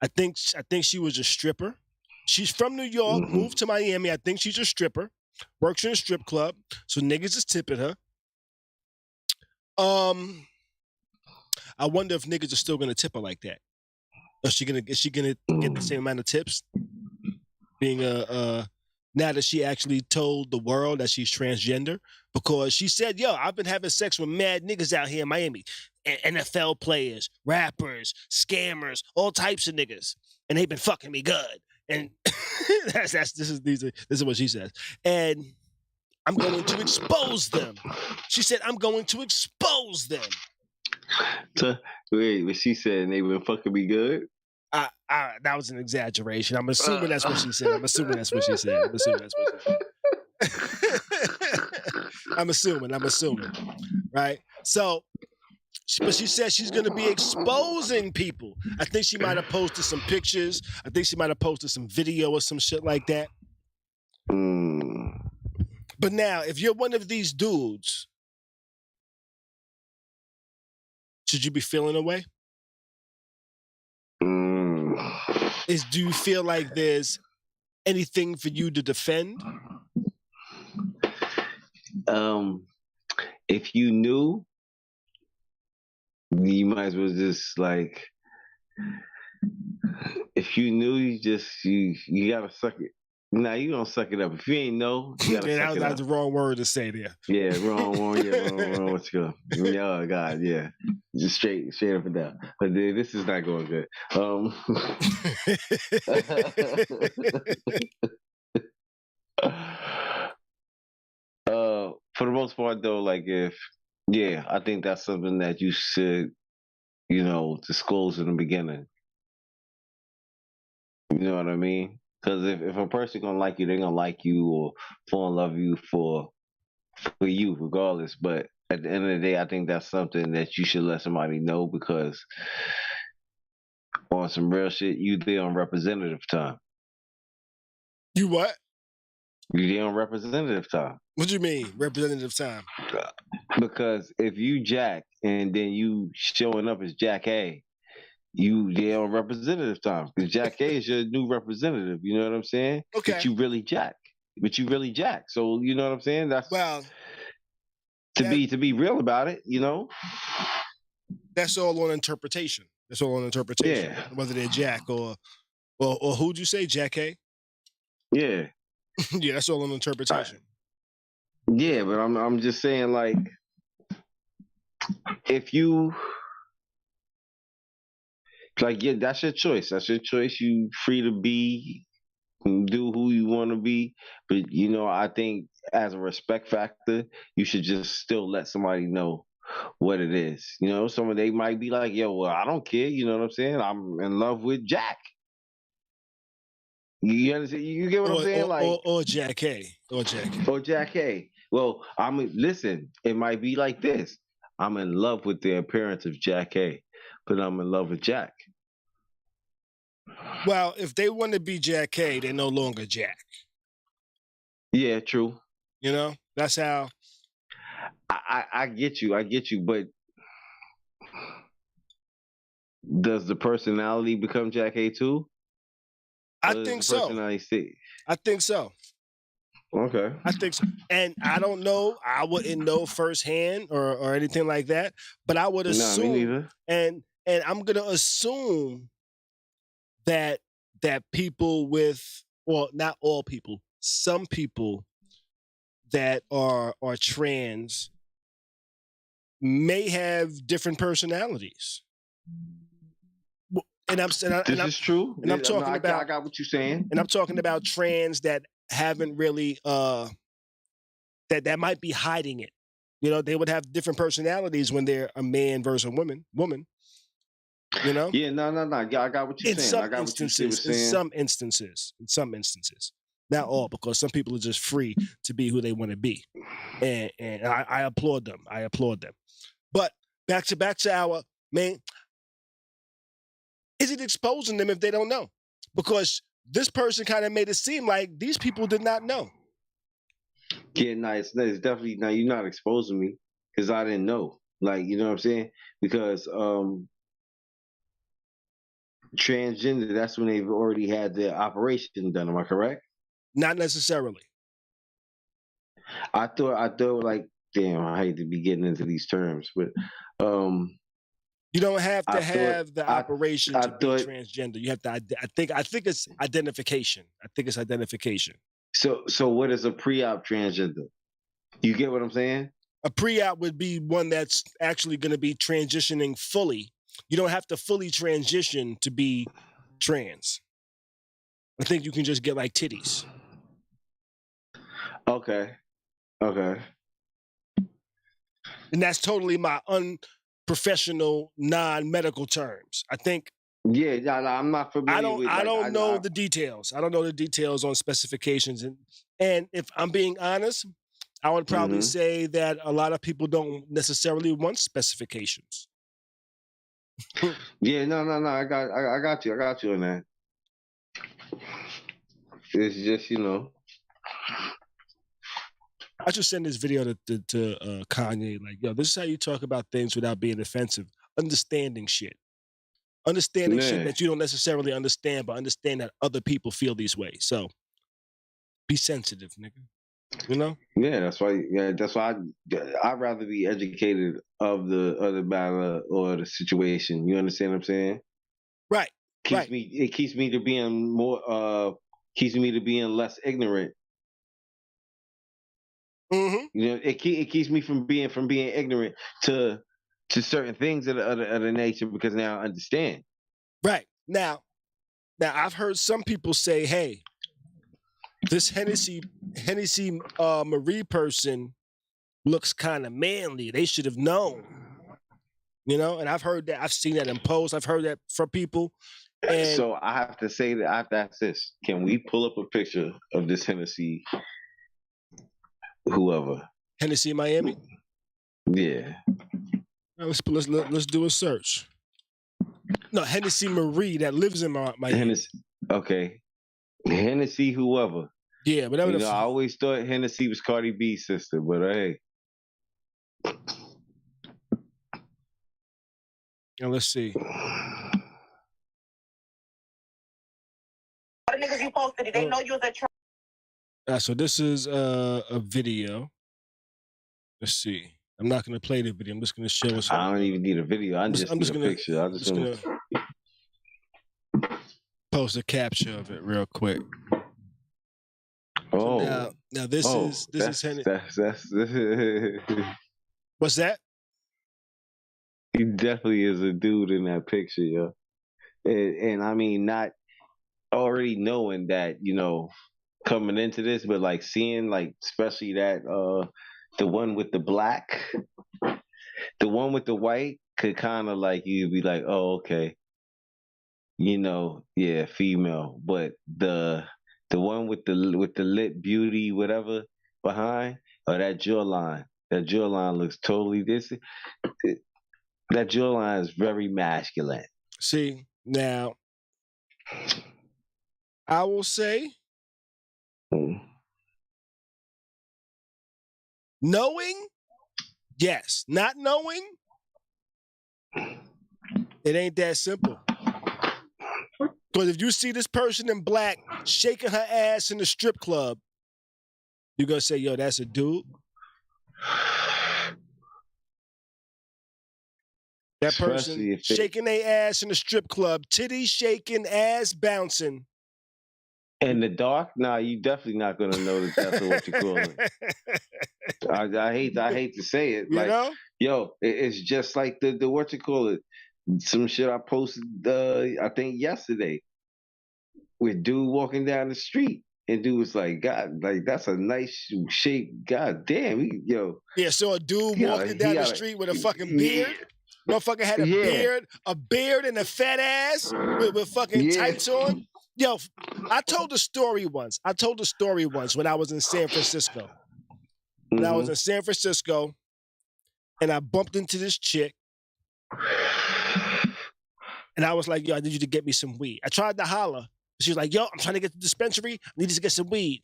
I think she was a stripper. She's from New York, moved to Miami. I think she's a stripper, works in a strip club, so niggas is tipping her. I wonder if niggas are still gonna tip her like that. Is she gonna get the same amount of tips? Being now that she actually told the world that she's transgender, because she said, yo, I've been having sex with mad niggas out here in Miami. NFL players, rappers, scammers, all types of niggas. And they've been fucking me good. And this is what she says. And I'm going to expose them. She said, I'm going to expose them. Wait, what she said, and they been fucking me good? That was an exaggeration. I'm assuming that's what she said. I'm assuming, right? So, but she said she's going to be exposing people. I think she might have posted some pictures. I think she might have posted some video or some shit like that. But now, if you're one of these dudes, should you be feeling away? Do you feel like there's anything for you to defend? If you knew, you might as well just like. If you knew, you gotta suck it. Nah, you don't suck it up. If you ain't know, you gotta suck it up. That was the wrong word to say there. Yeah, wrong. Yeah, wrong. Let's go. Oh God, yeah, just straight up and down. But this is not going good. For the most part, though, like I think that's something that you should, disclose in the beginning. You know what I mean? Because if a person gonna like you, they're gonna like you or fall in love with you for you, regardless. But at the end of the day, I think that's something that you should let somebody know, because on some real shit, you there on representative time. You what? You there on representative time. What do you mean, representative time? Because if you Jack and then you showing up as Jack A, you there on representative time, because Jack A is your new representative. You know what I'm saying? Okay. But you really Jack. So you know what I'm saying? That's to be real about it. That's all on interpretation. Yeah. Whether they're Jack or who'd you say, Jack A? Yeah. Yeah, that's all on interpretation. Yeah, but I'm just saying, like, if you. Like, yeah, that's your choice. You free to be, do who you want to be. But, I think as a respect factor, you should just still let somebody know what it is. Some of they might be like, yo, well, I don't care. You know what I'm saying? I'm in love with Jack. You understand? You get what I'm saying? Or Jack A. Or Jack A. Well, listen, it might be like this. I'm in love with the appearance of Jack A, but I'm in love with Jack. Well, if they want to be Jack K, they're no longer Jack. Yeah, true. That's how. I get you, but does the personality become Jack A too? I think so. I think so. Okay. I think so. And I don't know. I wouldn't know firsthand or anything like that. But I would assume. No, me neither. And I'm gonna assume that people with, well, not all people, some people that are trans may have different personalities. This is true. And I'm talking about. I got what you're saying. And I'm talking about trans that haven't really that might be hiding it. They would have different personalities when they're a man versus a woman. Yeah, no. I got what you're saying. In some instances, not all, because some people are just free to be who they want to be, and I applaud them. But back to our main. Is it exposing them if they don't know? Because this person kind of made it seem like these people did not know. Yeah, no, it's definitely, no, you're not exposing me, because I didn't know. Like, you know what I'm saying? Because transgender, that's when they've already had their operation done. Am I correct? Not necessarily. I thought like, damn, I hate to be getting into these terms, but you don't have to have the operation to be transgender. You have to. I think it's identification. So what is a pre-op transgender? You get what I'm saying? A pre-op would be one that's actually going to be transitioning fully. You don't have to fully transition to be trans. I think you can just get like titties. Okay. And that's totally my unprofessional, non-medical terms. I think. Yeah, I'm not familiar. I don't know the details. I don't know the details on specifications, and if I'm being honest, I would probably say that a lot of people don't necessarily want specifications. Yeah, no. I got you on that. It's just, I should send this video to Kanye. Like, yo, this is how you talk about things without being offensive. Understanding shit that you don't necessarily understand, but understand that other people feel these ways. So Be sensitive, nigga. You know? Yeah, that's why. Yeah, that's why I'd rather be educated of the matter or the situation. You understand what I'm saying? Right. It keeps me to being more. Keeps me to being less ignorant. Mm-hmm. You know, it keeps me from being ignorant to certain things of the nature because now I understand. Right. Now I've heard some people say, "Hey, this Hennessy Marie person looks kind of manly. They should have known." You know, and I've heard that. I've seen that in posts. I've heard that from people. And so I have to say that I have to ask this: can we pull up a picture of this Hennessy, whoever? Hennessy Miami? Yeah. Let's do a search. No, Hennessy Marie that lives in Miami. Hennessy, okay. Hennessy, whoever. Yeah, whatever. I always thought Hennessy was Cardi B's sister, but hey. Now let's see. What niggas you posted? Did they know you was a So this is a video. Let's see. I'm not going to play the video. I'm just going to show us. I don't even need a video. I'm just need a picture. I'm just going to post a capture of it real quick. Oh. So now this is Hennessy. What's that? He definitely is a dude in that picture, yo. And I mean, not already knowing that, you know, coming into this, but like seeing like especially that the one with the black, the one with the white could kind of like you'd be like, oh, okay, you know, yeah, female. But the one with the lip beauty, whatever behind, or that jawline looks totally different. That jawline is very masculine. See, now I will say, knowing, yes. Not knowing, it ain't that simple. Because if you see this person in black shaking her ass in the strip club, you're going to say, yo, that's a dude. That person shaking their ass in the strip club, titties shaking, ass bouncing. In the dark? Nah, you definitely not gonna know that that's what you call it. I hate to say it. Like, you know? Yo, it's just like the what you call it. Some shit I posted I think yesterday. With dude walking down the street. And dude was like, God, like that's a nice shape. God damn, yo. Yeah, so a dude walking down the street with a fucking beard. Motherfucker had a beard and a fat ass with fucking tights on. Yo, I told the story once when I was in San Francisco. When I was in San Francisco, and I bumped into this chick, and I was like, yo, I need you to get me some weed. I tried to holler. She was like, yo, I'm trying to get to the dispensary. I need to get some weed.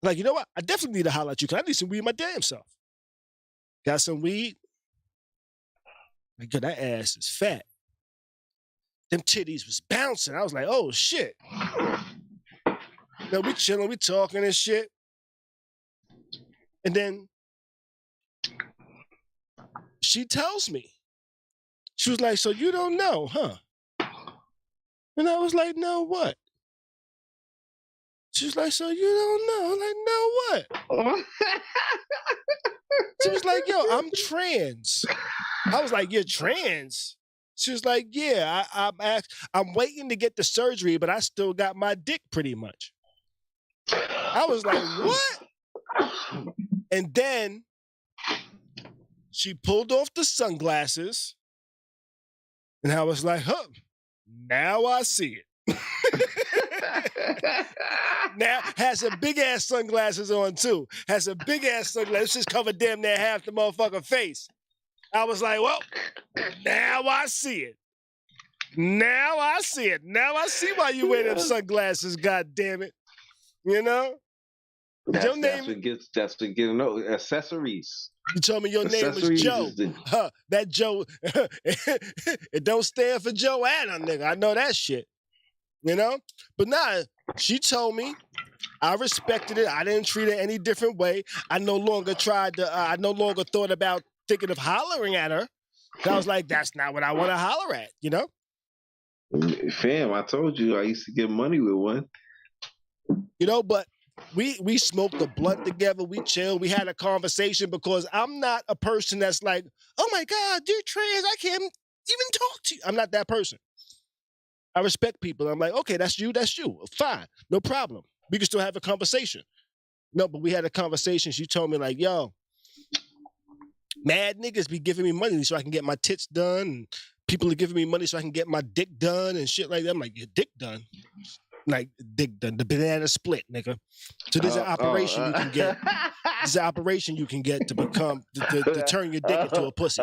I'm like, you know what? I definitely need to holler at you because I need some weed my damn self. Got some weed. Like, yo, that ass is fat. Them titties was bouncing. I was like, oh, shit. We chilling, we talking and shit. And then she tells me, she was like, so you don't know, huh? And I was like, no, what? She was like, so you don't know? I'm like, no, what? She was like, yo, I'm trans. I was like, you're trans? She was like, yeah, I'm waiting to get the surgery, but I still got my dick pretty much. I was like, what? And then she pulled off the sunglasses, and I was like, huh, now I see it. Now has a big ass sunglasses on too. Has a big ass sunglasses. Just covered damn near half the motherfucking face. I was like, well, now I see it. Now I see it. Now I see why you wear them sunglasses, god damn it. You know? That's what gets accessories. You told me your name was Joe. That Joe, it don't stand for Joanna, nigga. I know that shit. You know? But nah, She told me. I respected it. I didn't treat it any different way. I no longer thought about thinking of hollering at her. I was like, that's not what I want to holler at, you know? Fam, I told you I used to get money with one. You know, but we smoked a blunt together. We chilled. We had a conversation because I'm not a person that's like, oh my God, you're trans. I can't even talk to you. I'm not that person. I respect people. I'm like, okay, that's you. Fine. No problem. We can still have a conversation. No, but we had a conversation. She told me like, yo, mad niggas be giving me money so I can get my tits done. And people are giving me money so I can get my dick done and shit like that. I'm like, your dick done? Like, dick done. The banana split, nigga. So there's an operation you can get. There's an operation you can get to become, to turn your dick into a pussy.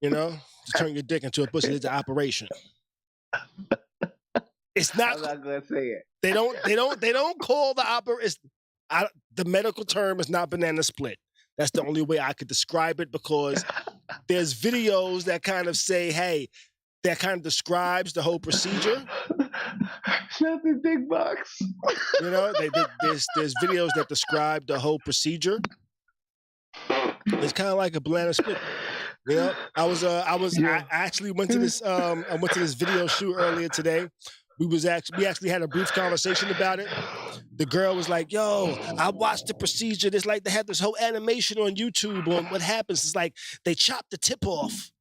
You know? To turn your dick into a pussy. There's an operation. It's not. I'm not gonna say it. They don't call the operation. The medical term is not banana split. That's the only way I could describe it because there's videos that kind of say, hey, that kind of describes the whole procedure. Shut the dick box. You know, there's videos that describe the whole procedure. It's kind of like a banana split. You know, I actually went to this. I went to this video shoot earlier today. We actually had a brief conversation about it. The girl was like, yo, I watched the procedure. There's like, they have this whole animation on YouTube on what happens. It's like they chop the tip off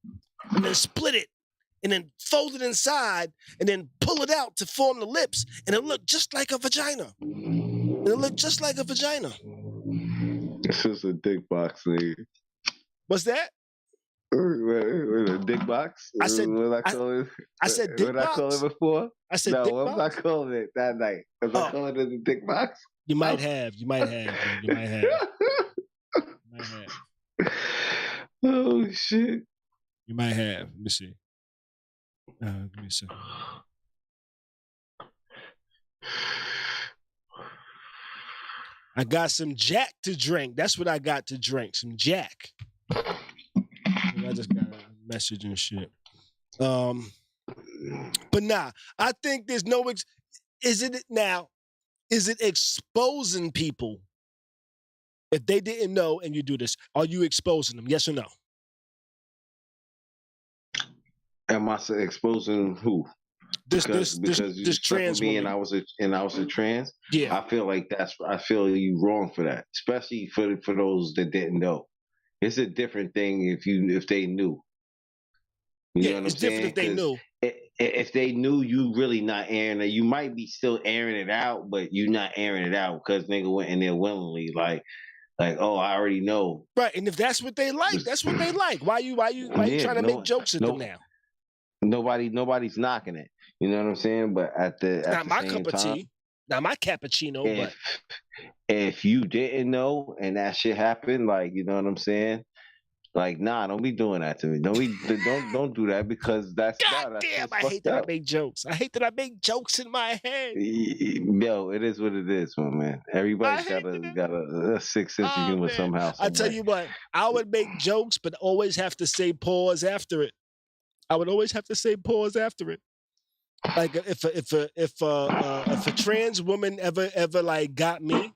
and then split it and then fold it inside and then pull it out to form the lips. And it looked just like a vagina. This is a dick box, nigga. What's that? A dick box? I said, I said dick box? What I call it before? I said no, dick what box? was I calling it that night? Was I calling it a dick box? You might have. Oh, shit. You might have. Let me see. Give me a second. I got some Jack to drink. That's what I got to drink. Some Jack. I just got a message and shit. But nah, I think there's no. Is it exposing people? If they didn't know and you do this, are you exposing them? Yes or no? Am I exposing who? This trans me woman. and I was a trans. Yeah, I feel like I feel you wrong for that, especially for those that didn't know. It's a different thing if they knew. You know what it's I'm saying? Different if they knew. If they knew, you really not airing it. You might be still airing it out, but you not airing it out because nigga went in there willingly, like, oh, I already know. Right, and if that's what they like, that's what they like. Why you trying to make jokes at them now? Nobody's knocking it. You know what I'm saying? But at not the my same cup of time, tea, not my cappuccino. But if you didn't know and that shit happened, like, you know what I'm saying? Like, nah, don't be doing that to me. Don't do that because that's God damn, I hate that I make jokes. I hate that I make jokes in my head. Yo, it is what it is, man. Everybody's got a sixth sense of humor somehow. I tell you what, I would make jokes, but always have to say pause after it. I would always have to say pause after it. Like if a trans woman ever like got me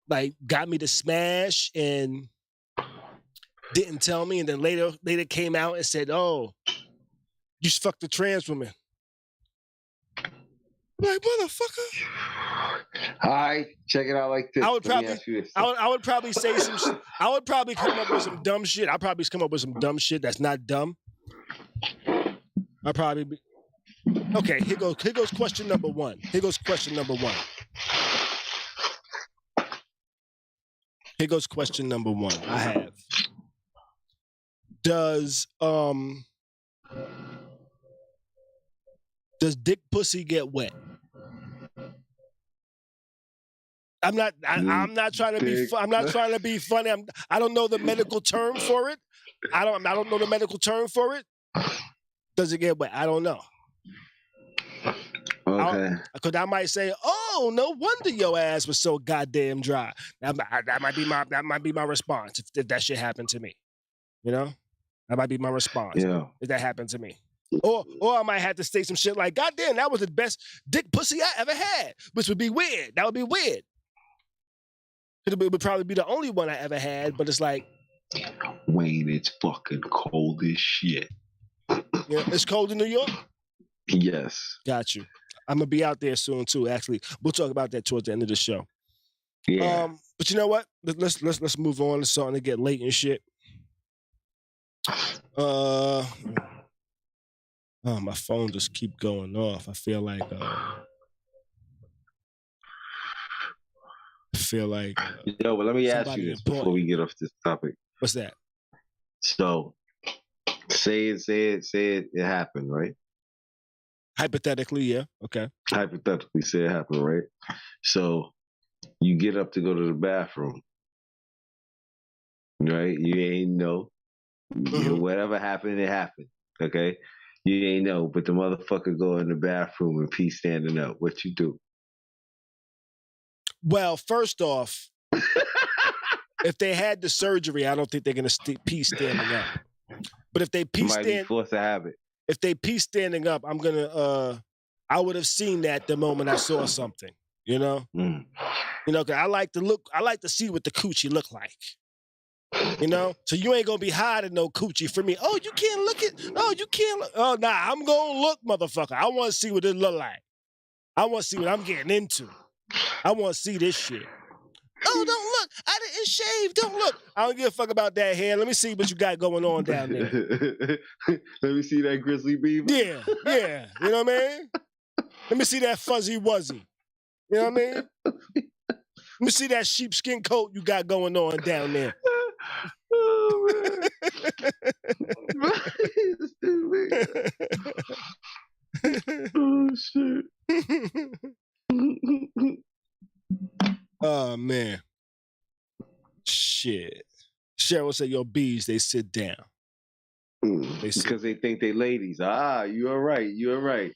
to smash and didn't tell me, and then later came out and said, "Oh, you just fucked a trans woman." I'm like, motherfucker. All right, check it out like this. I would probably say some shit. I would probably come up with some dumb shit. I'd probably come up with some dumb shit that's not dumb. I'd probably be okay. Here goes question number one. Here goes question number one. I have. Does dick pussy get wet? I'm not trying to be. I'm not trying to be funny. I don't know the medical term for it. I don't know the medical term for it. Does it get wet? I don't know. Okay. Because I might say, "Oh, no wonder your ass was so goddamn dry." That might be my response if that shit happened to me. You know, that might be my response. Yeah. If that happened to me. Or I might have to say some shit like, God damn, that was the best dick pussy I ever had, which would be weird. That would be weird. It would probably be the only one I ever had, but it's like, Wayne, it's fucking cold as shit. Yeah, it's cold in New York? Yes. Got you. I'm going to be out there soon, too, actually. We'll talk about that towards the end of the show. Yeah. But you know what? Let's move on. It's starting to get late and shit. My phone just keep going off. I feel like Yo, but let me ask you this before we get off this topic. What's that? So, say it happened, right? Hypothetically, yeah. Okay. Hypothetically, say it happened, right? So, you get up to go to the bathroom, right? You ain't know. Whatever happened, it happened, okay? You ain't know, but the motherfucker go in the bathroom and pee standing up. What you do? Well, first off, if they had the surgery, I don't think they're gonna pee standing up. But if they pee forced to have it. If they pee standing up, I'm gonna. I would have seen that the moment I saw something. You know. You know, cause I like to see what the coochie look like. You know, so you ain't gonna be hiding no coochie from me. Oh, you can't look it. Oh, you can't look. Oh, nah, I'm gonna look, motherfucker. I want to see what it look like. I want to see what I'm getting into. I want to see this shit. Oh, don't look. I didn't shave. Don't look. I don't give a fuck about that hair. Let me see what you got going on down there. Let me see that grizzly beaver. Yeah. You know what I mean? Let me see that fuzzy wuzzy. You know what I mean? Let me see that sheepskin coat you got going on down there. Oh, man. Oh, shit. Oh, man. Shit. Cheryl said, yo, bees, they sit down. Because they think they ladies. You're right.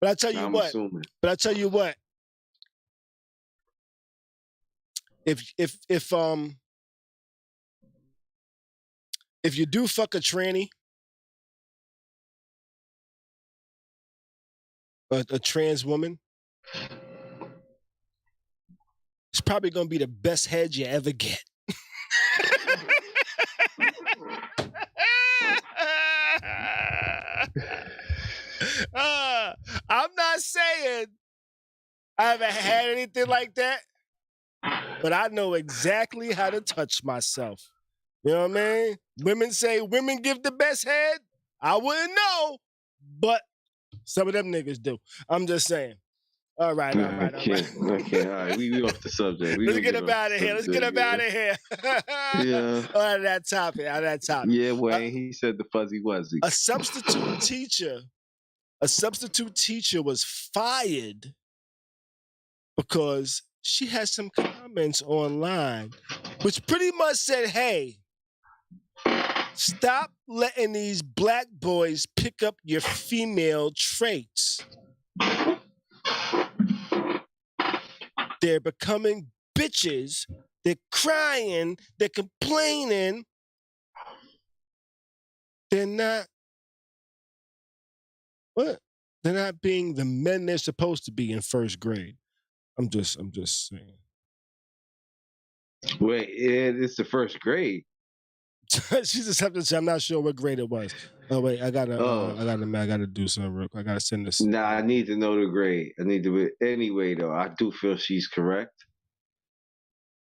But I tell you what. If you do fuck a tranny, a trans woman, it's probably gonna be the best head you ever get. I'm not saying I haven't had anything like that, but I know exactly how to touch myself. You know what I mean? Women say women give the best head. I wouldn't know, but some of them niggas do. I'm just saying. All right. Okay. All right. We off the subject. Let's get up out of here. Yeah. On that topic. Yeah, Wayne, he said the fuzzy wuzzy. A substitute teacher was fired because she had some comments online which pretty much said, hey, stop letting these black boys pick up your female traits. They're becoming bitches. They're crying. They're complaining. They're not. What? They're not being the men they're supposed to be in first grade. I'm just saying. Wait, it's the first grade. She just have to say, I'm not sure what grade it was. Oh wait, I gotta do something real quick. I gotta send this. Nah, I need to know the grade. Anyway though. I do feel she's correct.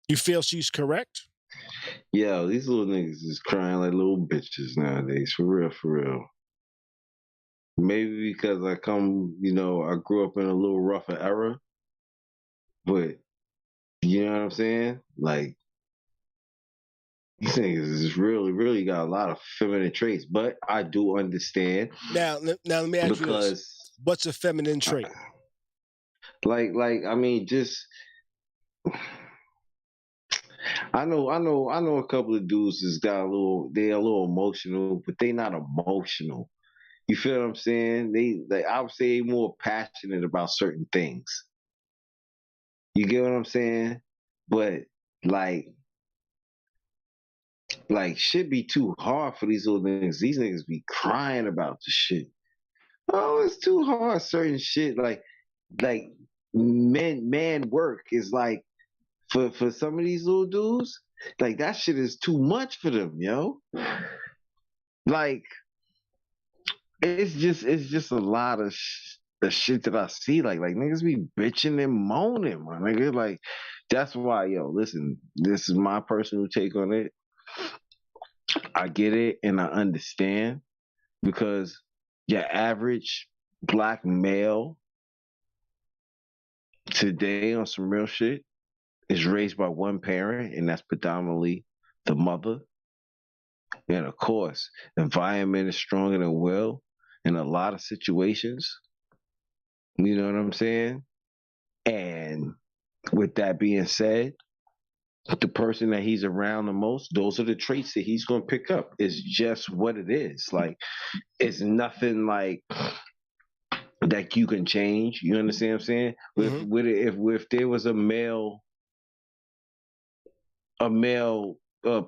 You feel she's correct? Yeah, these little niggas is crying like little bitches nowadays. For real. Maybe because I grew up in a little rougher era. But you know what I'm saying? Like, these niggas is really got a lot of feminine traits, but I do understand. Now let me ask you this. What's a feminine trait? I know a couple of dudes that's they're a little emotional, but they not emotional. You feel what I'm saying? I would say more passionate about certain things. You get what I'm saying? But like, like shit be too hard for these little niggas. These niggas be crying about the shit. Oh, it's too hard. Certain shit like man work is like for some of these little dudes, like that shit is too much for them, yo. Like it's just a lot of the shit that I see. Like niggas be bitching and moaning, my nigga. Like that's why, yo, listen, this is my personal take on it. I get it and I understand because your average black male today on some real shit is raised by one parent, and that's predominantly the mother. And of course, environment is stronger than will in a lot of situations. You know what I'm saying? And with that being said, the person that he's around the most, those are the traits that he's going to pick up. It's just what it is. Like, it's nothing like that you can change. You understand what I'm saying? If there was a male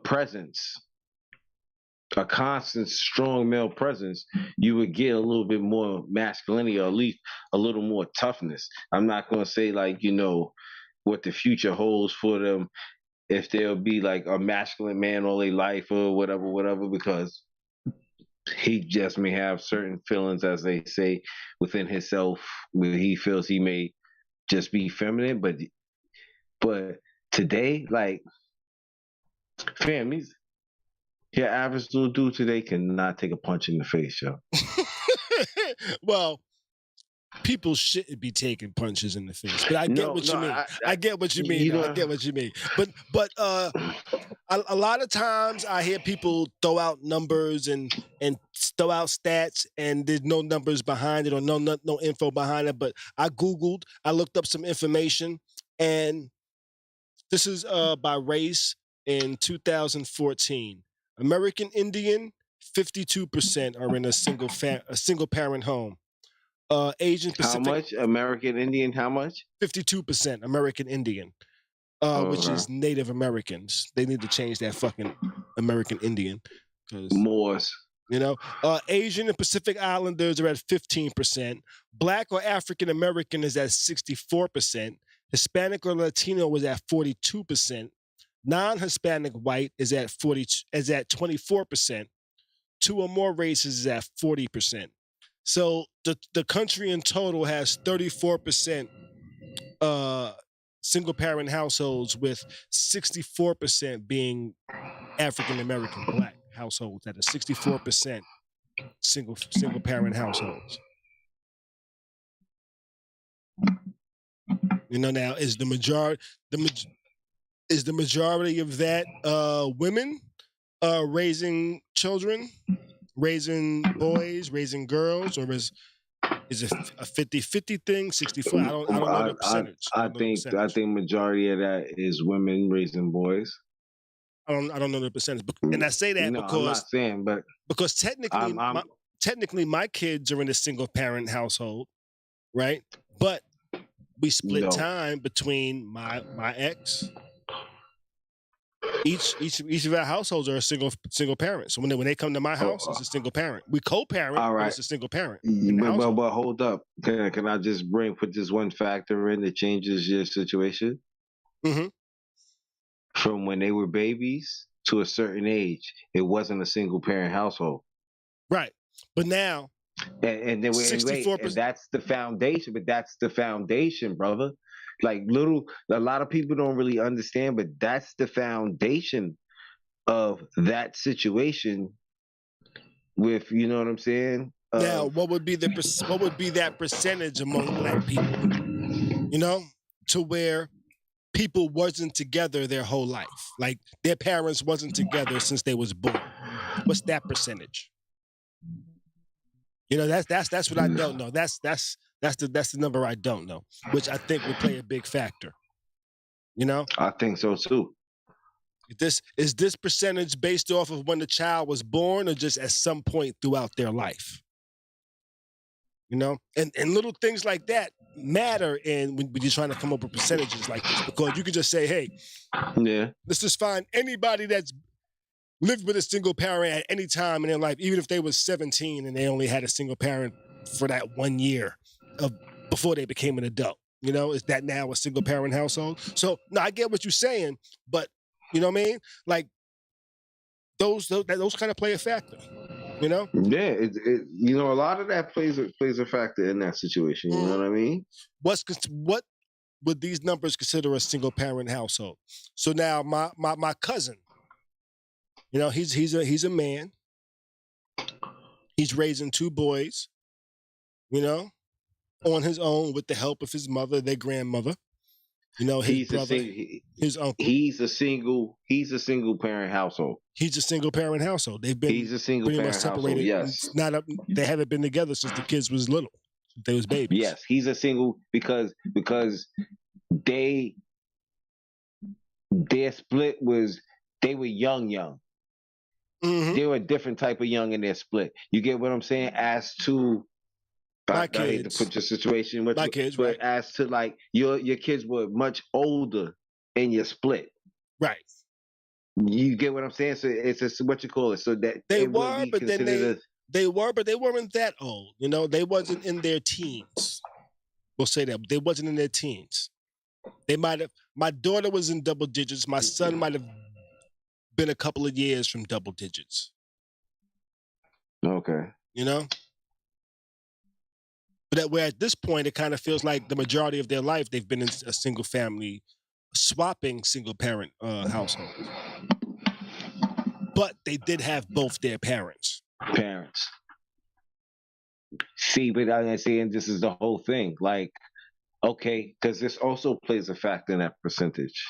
presence, a constant, strong male presence, you would get a little bit more masculinity, or at least a little more toughness. I'm not going to say like, you know, what the future holds for them, if they'll be like a masculine man all their life or whatever, because he just may have certain feelings, as they say, within himself, where he feels he may just be feminine. But today, like, fam, your average little dude today cannot take a punch in the face, yo. Well, people shouldn't be taking punches in the face, but I get what you mean. I get what you mean. I get what you mean. But a lot of times I hear people throw out numbers and throw out stats, and there's no numbers behind it or no info behind it. But I Googled, I looked up some information, and this is by race in 2014. American Indian, 52% are in a single parent home. Asian Pacific. How much? American Indian, how much? 52% American Indian, which is Native Americans. They need to change that fucking American Indian. Moors. You know, Asian and Pacific Islanders are at 15%. Black or African American is at 64%. Hispanic or Latino is at 42%. Non-Hispanic white is at 24%. Two or more races is at 40%. So the country in total has 34% single parent households, with 64% being African American black households. That is 64% single parent households. You know, now is the majority of that women raising children, raising boys, raising girls, or is it a 50-50 thing, 64? I don't know the percentage. I think majority of that is women raising boys. I don't know the percentage, and I say that because I'm not saying, but because technically my kids are in a single parent household, right? But we split time between my ex. Each of our households are a single parent. So when they come to my house, it's a single parent. We co-parent, all right. But it's a single parent. But hold up. Can I just put this one factor in that changes your situation? Mm-hmm. From when they were babies to a certain age, it wasn't a single parent household. Right. But now, and then 64%. And that's the foundation. But that's the foundation, brother. Like a lot of people don't really understand, but that's the foundation of that situation. With, you know what I'm saying? Now, what would be that percentage among black people? You know, to where people wasn't together their whole life, like their parents wasn't together since they was born. What's that percentage? You know, that's what I don't know. That's the number I don't know, which I think would play a big factor. You know? I think so too. Is this percentage based off of when the child was born, or just at some point throughout their life? You know? And little things like that matter when you're trying to come up with percentages like this, because you can just say, hey, yeah, let's just find anybody that's lived with a single parent at any time in their life, even if they were 17 and they only had a single parent for that 1 year before they became an adult. You know, is that now a single parent household? So, no, I get what you're saying, but you know what I mean? Like those kind of play a factor. You know? Yeah, you know, a lot of that plays a factor in that situation. You know what I mean? What would these numbers consider a single parent household? So now my cousin, you know, he's a man. He's raising 2 boys, you know, on his own with the help of his mother, their grandmother. You know, his brother, his uncle. He's a single parent household. He's a single parent household. They've been he's a single pretty parent much separated. Household, yes. They haven't been together since the kids was little. They was babies. Yes, he's a single because their split was they were young. Mm-hmm. They were a different type of young in their split. You get what I'm saying? As to I hate to put your situation, but as to like your kids were much older in your split, right? You get what I'm saying? So it's just what you call it. So that they were, but then they were, but they weren't that old. You know, they wasn't in their teens. We'll say that they wasn't in their teens. They might have. My daughter was in double digits. My son might have been a couple of years from double digits. Okay. You know. But where at this point, it kind of feels like the majority of their life, they've been in a single family, swapping single parent household. But they did have both their parents. See, but I'm saying this is the whole thing. Like, okay, because this also plays a factor in that percentage.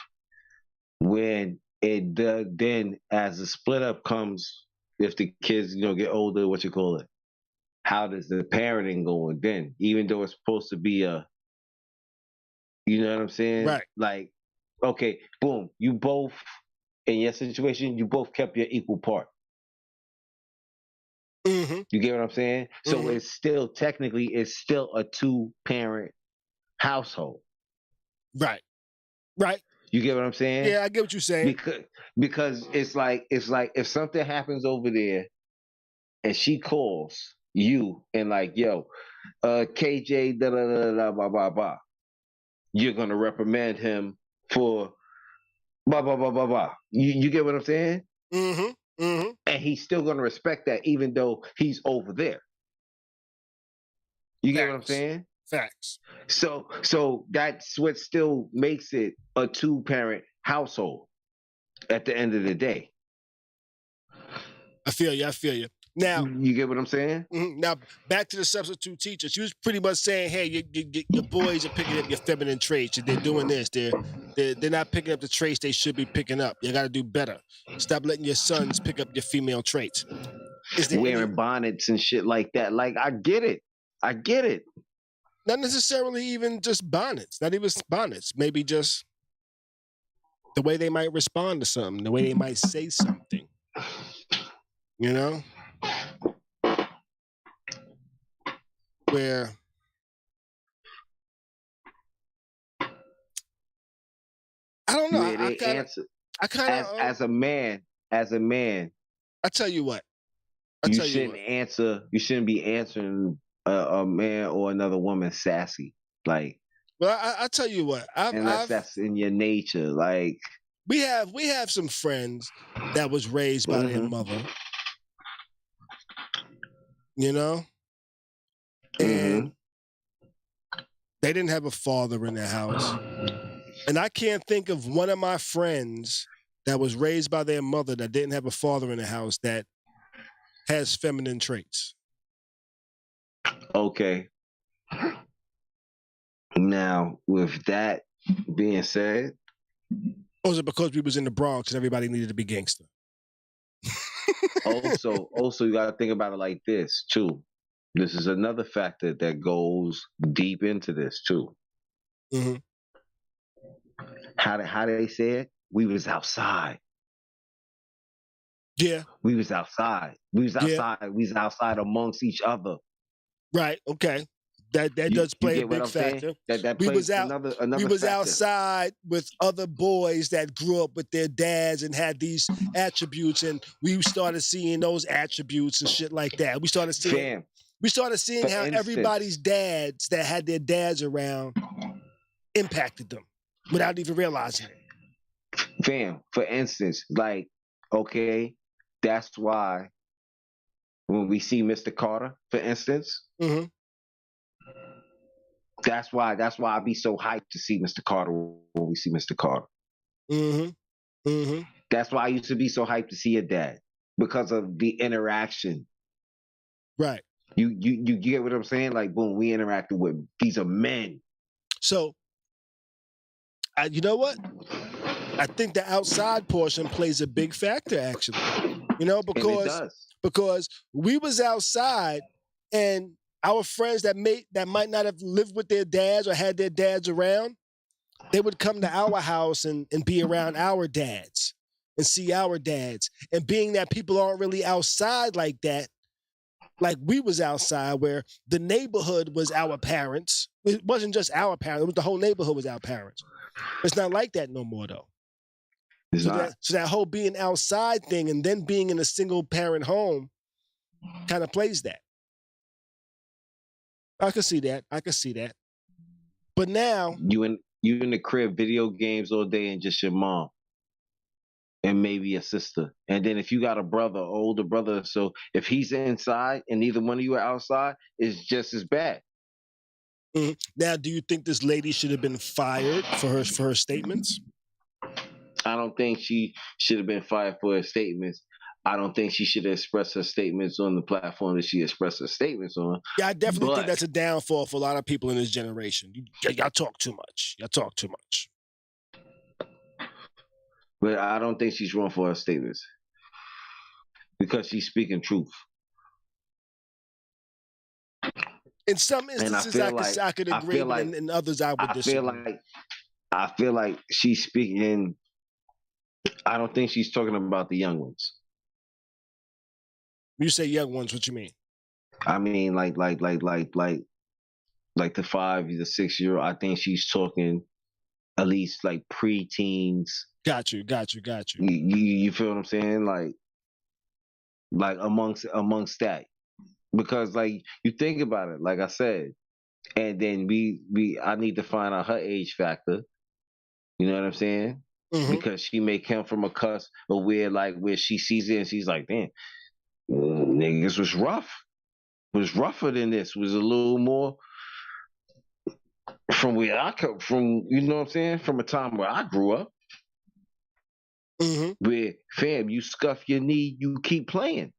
When it then as the split up comes, if the kids, you know, get older, what you call it? How does the parenting go? And then, even though it's supposed to be you know what I'm saying? Right. Like, okay, boom, you both, in your situation, you both kept your equal part. Mm-hmm. You get what I'm saying? So mm-hmm. it's still, technically, it's still a 2-parent household. Right. You get what I'm saying? Yeah, I get what you're saying. Because it's like if something happens over there and she calls you and like, yo, KJ, da da da da blah blah blah, you're gonna reprimand him for blah blah blah blah blah. You get what I'm saying? Mm-hmm. Mm-hmm. And he's still gonna respect that, even though he's over there. You get what I'm saying? Facts. So that's what still makes it a 2-parent household at the end of the day. I feel you. Now, you get what I'm saying? Mm-hmm. Now, back to the substitute teacher. She was pretty much saying, hey, your boys are picking up your feminine traits. They're doing this. They're not picking up the traits they should be picking up. You got to do better. Stop letting your sons pick up your female traits. Wearing bonnets and shit like that. Like, I get it. Not necessarily even just bonnets. Not even bonnets. Maybe just the way they might respond to something. The way they might say something. You know? Where I don't know. I kind of as a man. I tell you what. You shouldn't be answering a man or another woman sassy. Like, well, I tell you what. Unless that's in your nature. Like, we have some friends that was raised by their mother. You know? And they didn't have a father in their house. And I can't think of one of my friends that was raised by their mother that didn't have a father in the house that has feminine traits. Okay. Now, with that being said, or is it because we was in the Bronx and everybody needed to be gangster? also, you got to think about it like this too. This is another factor that goes deep into this too. Mm-hmm. How do they say it? We was outside. Yeah. We was outside. We was outside amongst each other. Right. Okay. That does play a big factor. That we plays was out. another we was factor. outside with other boys that grew up with their dads and had these attributes, and we started seeing those attributes and shit like that. We started seeing. We started seeing how everybody's dads that had their dads around impacted them without even realizing it. Fam, for instance, like, okay, that's why when we see Mr. Carter, for instance, mm-hmm. that's why I be so hyped to see Mr. Carter when we see Mr. Carter. Mm-hmm. Mm-hmm. That's why I used to be so hyped to see your dad, because of the interaction. Right. You get what I'm saying? Like, boom, we interacted with, these are men. So, you know what? I think the outside portion plays a big factor, actually. You know, because we was outside, and our friends that might not have lived with their dads or had their dads around, they would come to our house and be around our dads and see our dads. And being that people aren't really outside like that, like we was outside, where the neighborhood was our parents. It wasn't just our parents. It was the whole neighborhood was our parents. It's not like that no more, though. So that whole being outside thing and then being in a single parent home kind of plays that. I can see that. But now you in the crib, video games all day, and just your mom. And maybe a sister. And then if you got a brother, older brother, so if he's inside and neither one of you are outside, it's just as bad. Mm-hmm. Now, do you think this lady should have been fired for her statements? I don't think she should have been fired for her statements. I don't think she should have expressed her statements on the platform that she expressed her statements on. Yeah, I definitely think that's a downfall for a lot of people in this generation. Y'all talk too much. But I don't think she's wrong for her statements, because she's speaking truth. In some instances, I could agree, but in others, I would disagree. I feel like she's speaking. I don't think she's talking about the young ones. When you say young ones, what you mean? I mean, like the 5 to 6 year old. I think she's talking at least like preteens. Got you. You feel what I'm saying? Like amongst that, because like you think about it, like I said, and then I need to find out her age factor. You know what I'm saying? Mm-hmm. Because she may come from a cusp of where she sees it and she's like, damn, niggas was rough. Was rougher than this. Was a little more from where I come from. You know what I'm saying? From a time where I grew up. Mm-hmm. Where, fam, you scuff your knee, you keep playing.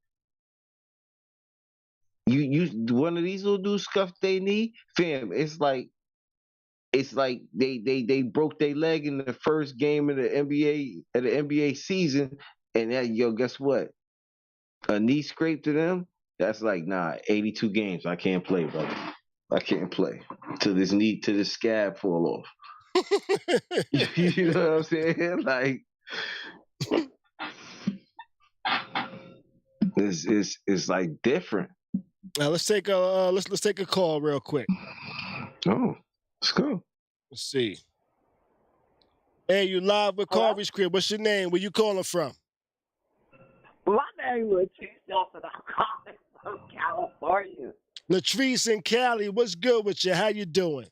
You one of these little dudes scuff their knee, fam. It's like they broke their leg in the first game of the NBA season, and guess what? A knee scrape to them. That's like 82 games. I can't play, brother. I can't play till this scab fall off. You know what I'm saying? Like. It's like different. Now let's take a call real quick. Oh, let's go. Let's see. Hey, you live with Khary's crib. What's your name? Where you calling from? My name is Latrice, and I'm calling from California. Latrice in Cali, what's good with you? How you doing?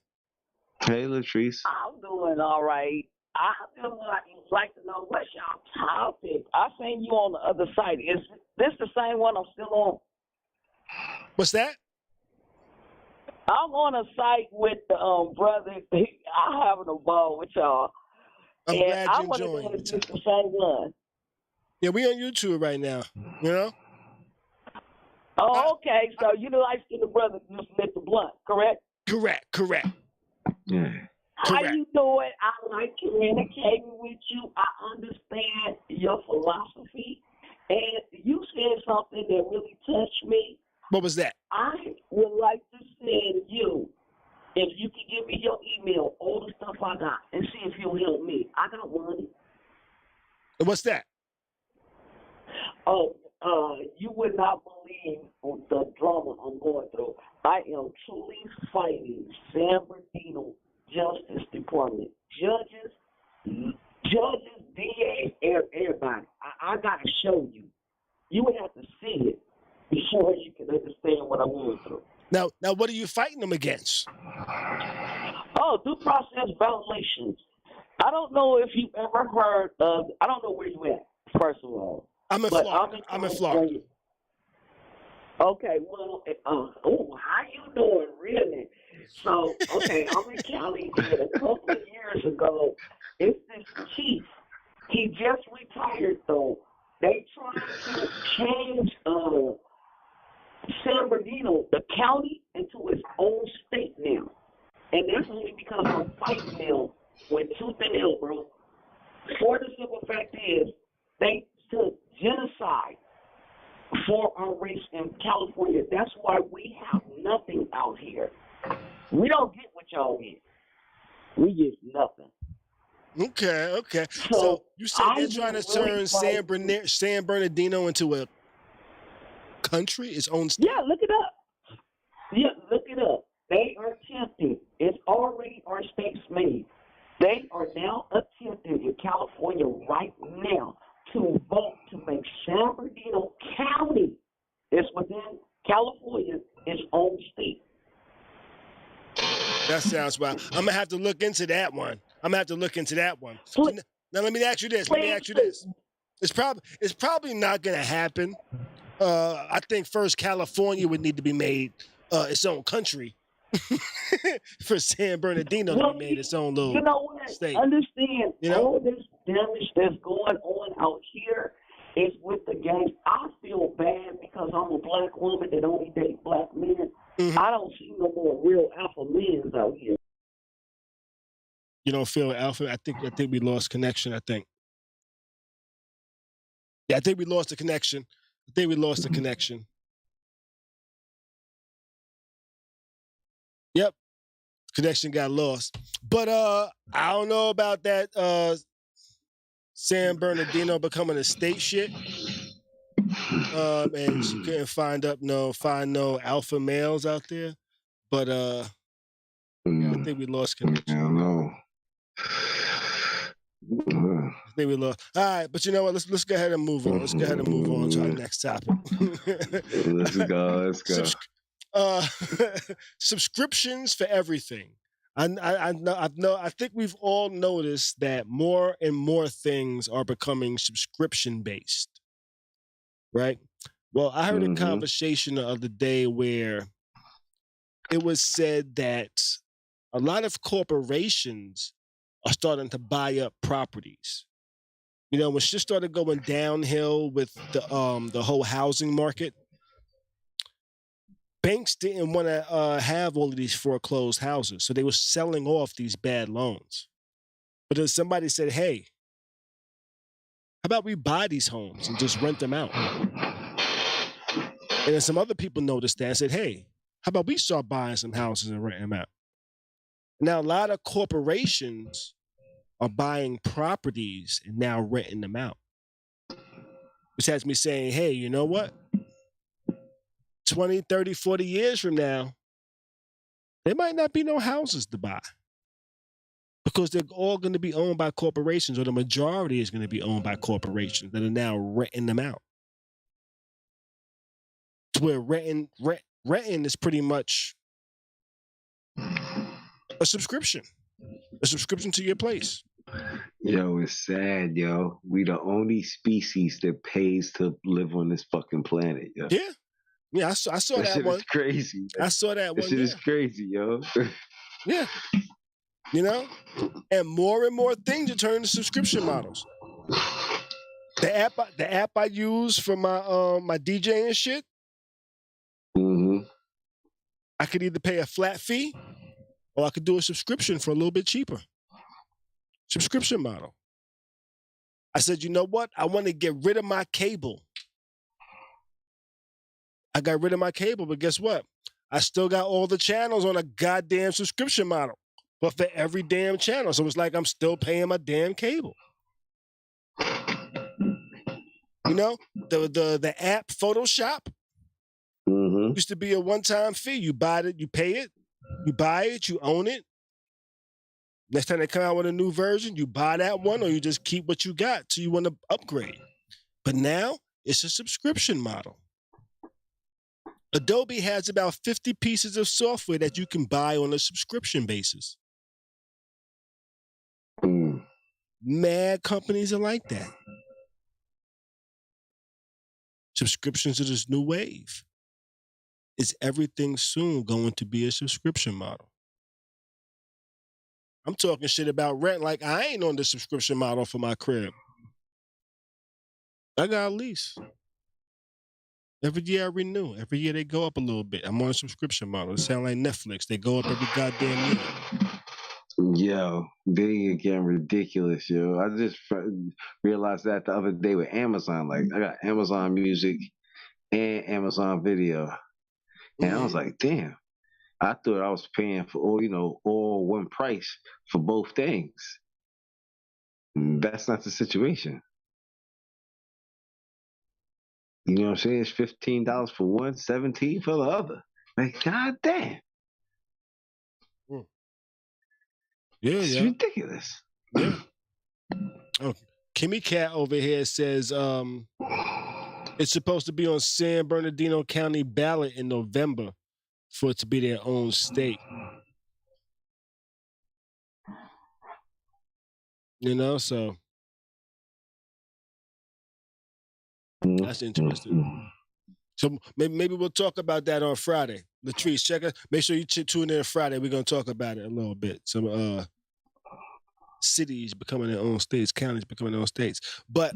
Hey, Latrice. I'm doing all right. I would like to know what's your topic. I seen you on the other site. Is this the same one I'm still on? What's that? I'm on a site with the brother. I'm having a ball with y'all. I'm glad you enjoying it. It's the same one. Yeah, we on YouTube right now. You know? Oh, okay. So you like the brother Mr. Blunt, correct? Correct. Yeah. How you doing? I like communicating with you. I understand your philosophy. And you said something that really touched me. What was that? I would like to send you, if you could give me your email, all the stuff I got, and see if you'll help me. I got one. What's that? Oh, you would not believe the drama I'm going through. I am truly fighting San Bernardino Justice Department, judges, DAs, everybody. I gotta show you. You would have to see it before you can understand what I'm going through. Now, what are you fighting them against? Oh, due process violations. I don't know if you've ever heard of. I don't know where you at. First of all, I'm in Florida. I'm in Florida. Okay, well, how you doing, really? So, okay, I'm in Cali. And a couple of years ago, it's this chief. He just retired, though. They trying to change San Bernardino, the county, into its own state now. And that's only because I'm fighting them with tooth and nail, bro. For the simple fact is, they took genocide for our race in California. That's why we have nothing out here. We don't get what y'all get. We get nothing. Okay. So you said they're trying to turn San Bernardino into a country, its own state? Yeah, look it up. They are attempting. It's already our state's made. They are now attempting in California right now to vote to make San Bernardino County, it's within California, its own state. That sounds wild. I'm gonna have to look into that one. Now let me ask you this. It's probably not gonna happen. I think first California would need to be made its own country for San Bernardino to be made its own little state. Understand, all this damage that's going on out here is with the gangs. I feel bad because I'm a black woman that only dates black men. Mm-hmm. I don't see no more real alpha men out here. You don't feel alpha? I think we lost connection, I think. Yeah, I think we lost the connection. Yep. Connection got lost. But I don't know about that San Bernardino becoming a state shit. And she couldn't find no alpha males out there. But I think we lost connection. I don't know. I think we lost. All right, but you know what? Let's go ahead and move on. Let's go ahead and move on to our next topic. Let's go. Subscriptions for everything. I think we've all noticed that more and more things are becoming subscription based, right? Well, I heard a conversation the other day where it was said that a lot of corporations are starting to buy up properties. You know, when shit started going downhill with the whole housing market, banks didn't want to have all of these foreclosed houses, so they were selling off these bad loans. But then somebody said, hey, how about we buy these homes and just rent them out? And then some other people noticed that and said, hey, how about we start buying some houses and renting them out? Now, a lot of corporations are buying properties and now renting them out. Which has me saying, hey, you know what? 20, 30, 40 years from now, there might not be no houses to buy because they're all going to be owned by corporations, or the majority is going to be owned by corporations that are now renting them out. To where renting is pretty much a subscription to your place. Yo, it's sad, yo. We the only species that pays to live on this fucking planet, yo. Yeah, I saw that one. It's crazy. I saw that one. That shit is crazy, yo. Yeah. You know? And more things are turning to subscription models. The app I use for my DJing and shit, I could either pay a flat fee or I could do a subscription for a little bit cheaper. Subscription model. I said, you know what? I want to get rid of my cable. I got rid of my cable, but guess what? I still got all the channels on a goddamn subscription model, but for every damn channel. So it's like I'm still paying my damn cable. You know, the app Photoshop used to be a one-time fee. You buy it, you pay it, you buy it, you own it. Next time they come out with a new version, you buy that one or you just keep what you got till you want to upgrade. But now it's a subscription model. Adobe has about 50 pieces of software that you can buy on a subscription basis. Mad companies are like that. Subscriptions to this new wave. Is everything soon going to be a subscription model? I'm talking shit about rent like I ain't on the subscription model for my crib. I got a lease. Every year I renew. Every year they go up a little bit. I'm on a subscription model. It sounds like Netflix. They go up every goddamn year. Yo, they getting ridiculous, yo. I just realized that the other day with Amazon. Like, I got Amazon Music and Amazon Video. And I was like, damn. I thought I was paying for all one price for both things. That's not the situation. You know what I'm saying? It's $15 for one, $17 for the other. Like, god damn. It's ridiculous. Yeah. Oh, Kimmy Cat over here says it's supposed to be on San Bernardino County ballot in November for it to be their own state. You know, so that's interesting. So maybe we'll talk about that on Friday. Latrice, check us. Make sure you tune in Friday. We're gonna talk about it a little bit. Some cities becoming their own states, counties becoming their own states. But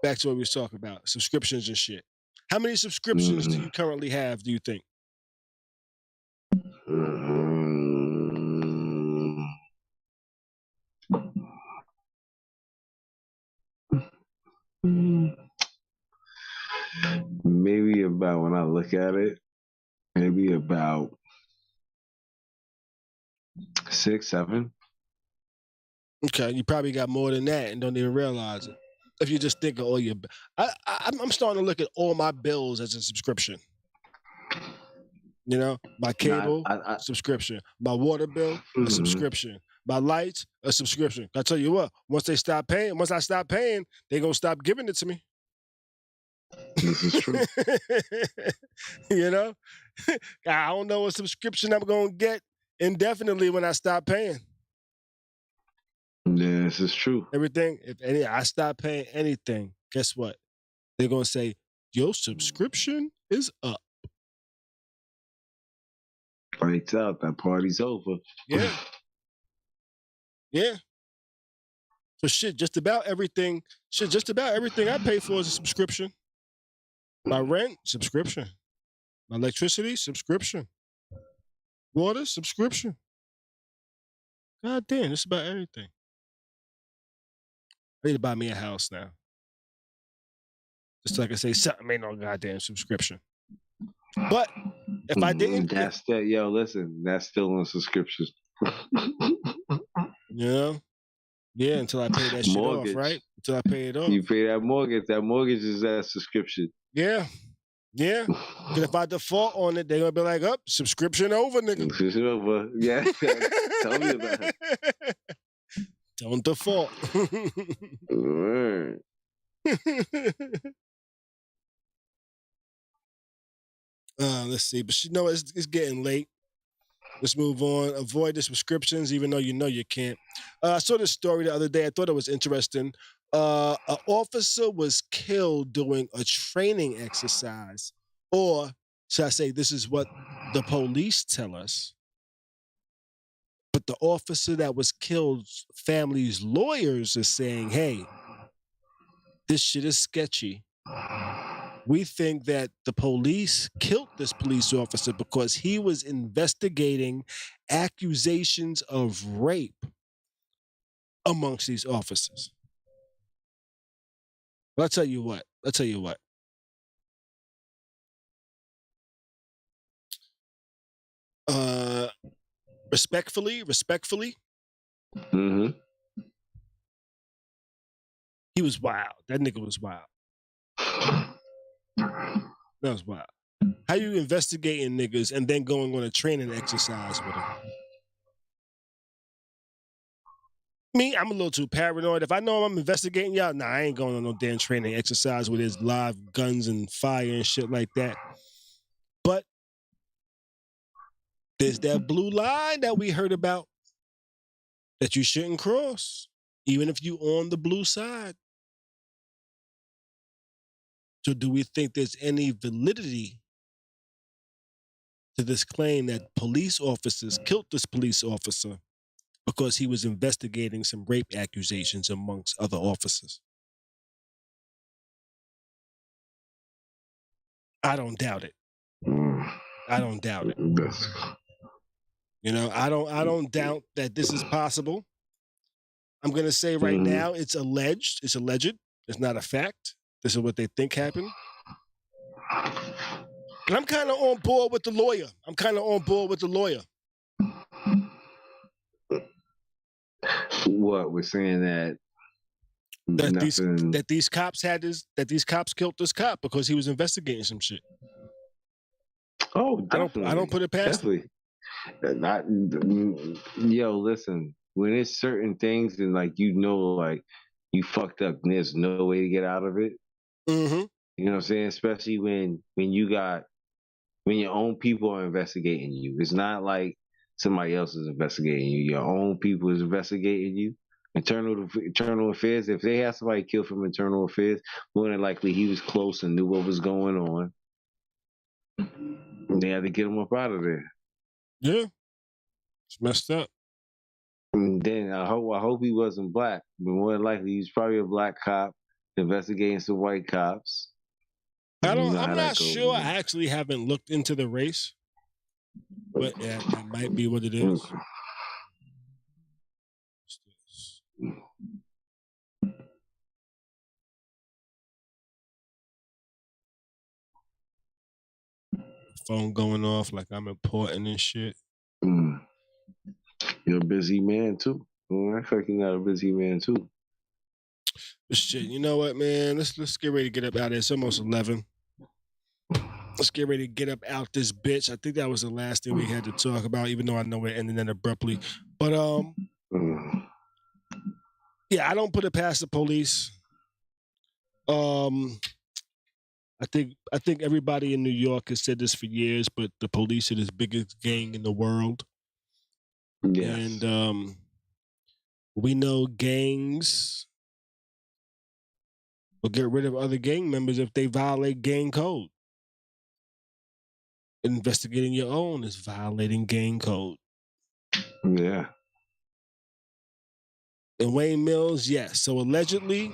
back to what we was talking about, subscriptions and shit. How many subscriptions do you currently have, do you think? Maybe about, when I look at it, maybe about 6, 7. Okay, you probably got more than that and don't even realize it. If you just think of all your, I'm starting to look at all my bills as a subscription. You know, my cable, subscription. My water bill, a subscription. My lights, a subscription. I tell you what, once I stop paying, they're going to stop giving it to me. This is true. You know, I don't know what subscription I'm going to get indefinitely when I stop paying. Yeah, this is true. Everything, I stop paying anything, guess what? They're going to say, your subscription is up. Lights out, that party's over. Yeah. Yeah. So just about everything I pay for is a subscription. My rent, subscription. My electricity, subscription. Water, subscription. God damn, it's about everything. I need to buy me a house now. Just like I say, something ain't no goddamn subscription. But if I didn't, that's still, listen, that's still on subscription. Yeah, until I pay that shit off, right? Until I pay it off. You pay that mortgage. That mortgage is that subscription. Yeah. Because if I default on it, they're gonna be like, subscription over, nigga. Subscription over. Yeah. Tell me about it. Don't default. Right. Let's see. But it's getting late. Let's move on. Avoid the subscriptions, even though you know you can't. I saw this story the other day. I thought it was interesting. An officer was killed doing a training exercise. Or, should I say, this is what the police tell us. But the officer that was killed's family's lawyers are saying, hey, this shit is sketchy. We think that the police killed this police officer because he was investigating accusations of rape amongst these officers. But I'll tell you what. Respectfully, he He was wild. That nigga was wild. That was wild. How you investigating niggas and then going on a training exercise with them? Me, I'm a little too paranoid. If I know I'm investigating y'all, nah, I ain't going on no damn training exercise where there's live guns and fire and shit like that. But there's that blue line that we heard about that you shouldn't cross, even if you on the blue side. So do we think there's any validity to this claim that police officers killed this police officer because he was investigating some rape accusations amongst other officers? I don't doubt it. I don't doubt it. You know, I don't doubt that this is possible. I'm gonna say right now it's alleged. It's alleged. It's not a fact. This is what they think happened. And I'm kind of on board with the lawyer. What we're saying that these cops killed this cop because he was investigating some shit. Oh, definitely. I don't put it past definitely. Yo, listen. When it's certain things and like like you fucked up and there's no way to get out of it. Mm-hmm. You know what I'm saying? Especially when your own people are investigating you. It's not like somebody else is investigating you. Your own people is investigating you. Internal affairs. If they have somebody killed from internal affairs, more than likely he was close and knew what was going on. And they had to get him up out of there. Yeah, it's messed up. And then I hope he wasn't black, but more than likely he's probably a black cop investigating some white cops. I'm not sure. I actually haven't looked into the race, but yeah, that might be what it is. Phone going off like I'm important and shit. You're a busy man too. I feel like you're not a busy man too. Shit, you know what, man? Let's get ready to get up out of here. It's almost 11. Let's get ready to get up out this bitch. I think that was the last thing we had to talk about, even though I know we're ending that abruptly. But yeah, I don't put it past the police. I think everybody in New York has said this for years, but the police are the biggest gang in the world. Yes. And we know gangs will get rid of other gang members if they violate gang code. Investigating your own is violating gang code. Yeah. In Wayne Mills, yes. So allegedly,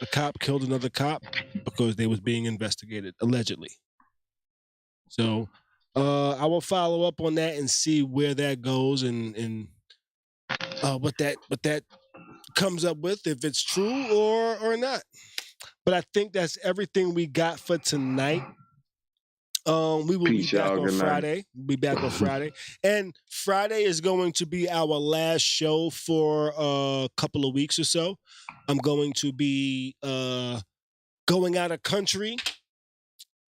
a cop killed another cop because they was being investigated, allegedly. So I will follow up on that and see where that goes and what that comes up with, if it's true or not. But I think that's everything we got for tonight. We will be back on Friday. We'll be back on Friday. And Friday is going to be our last show for a couple of weeks or so. I'm going to be going out of country.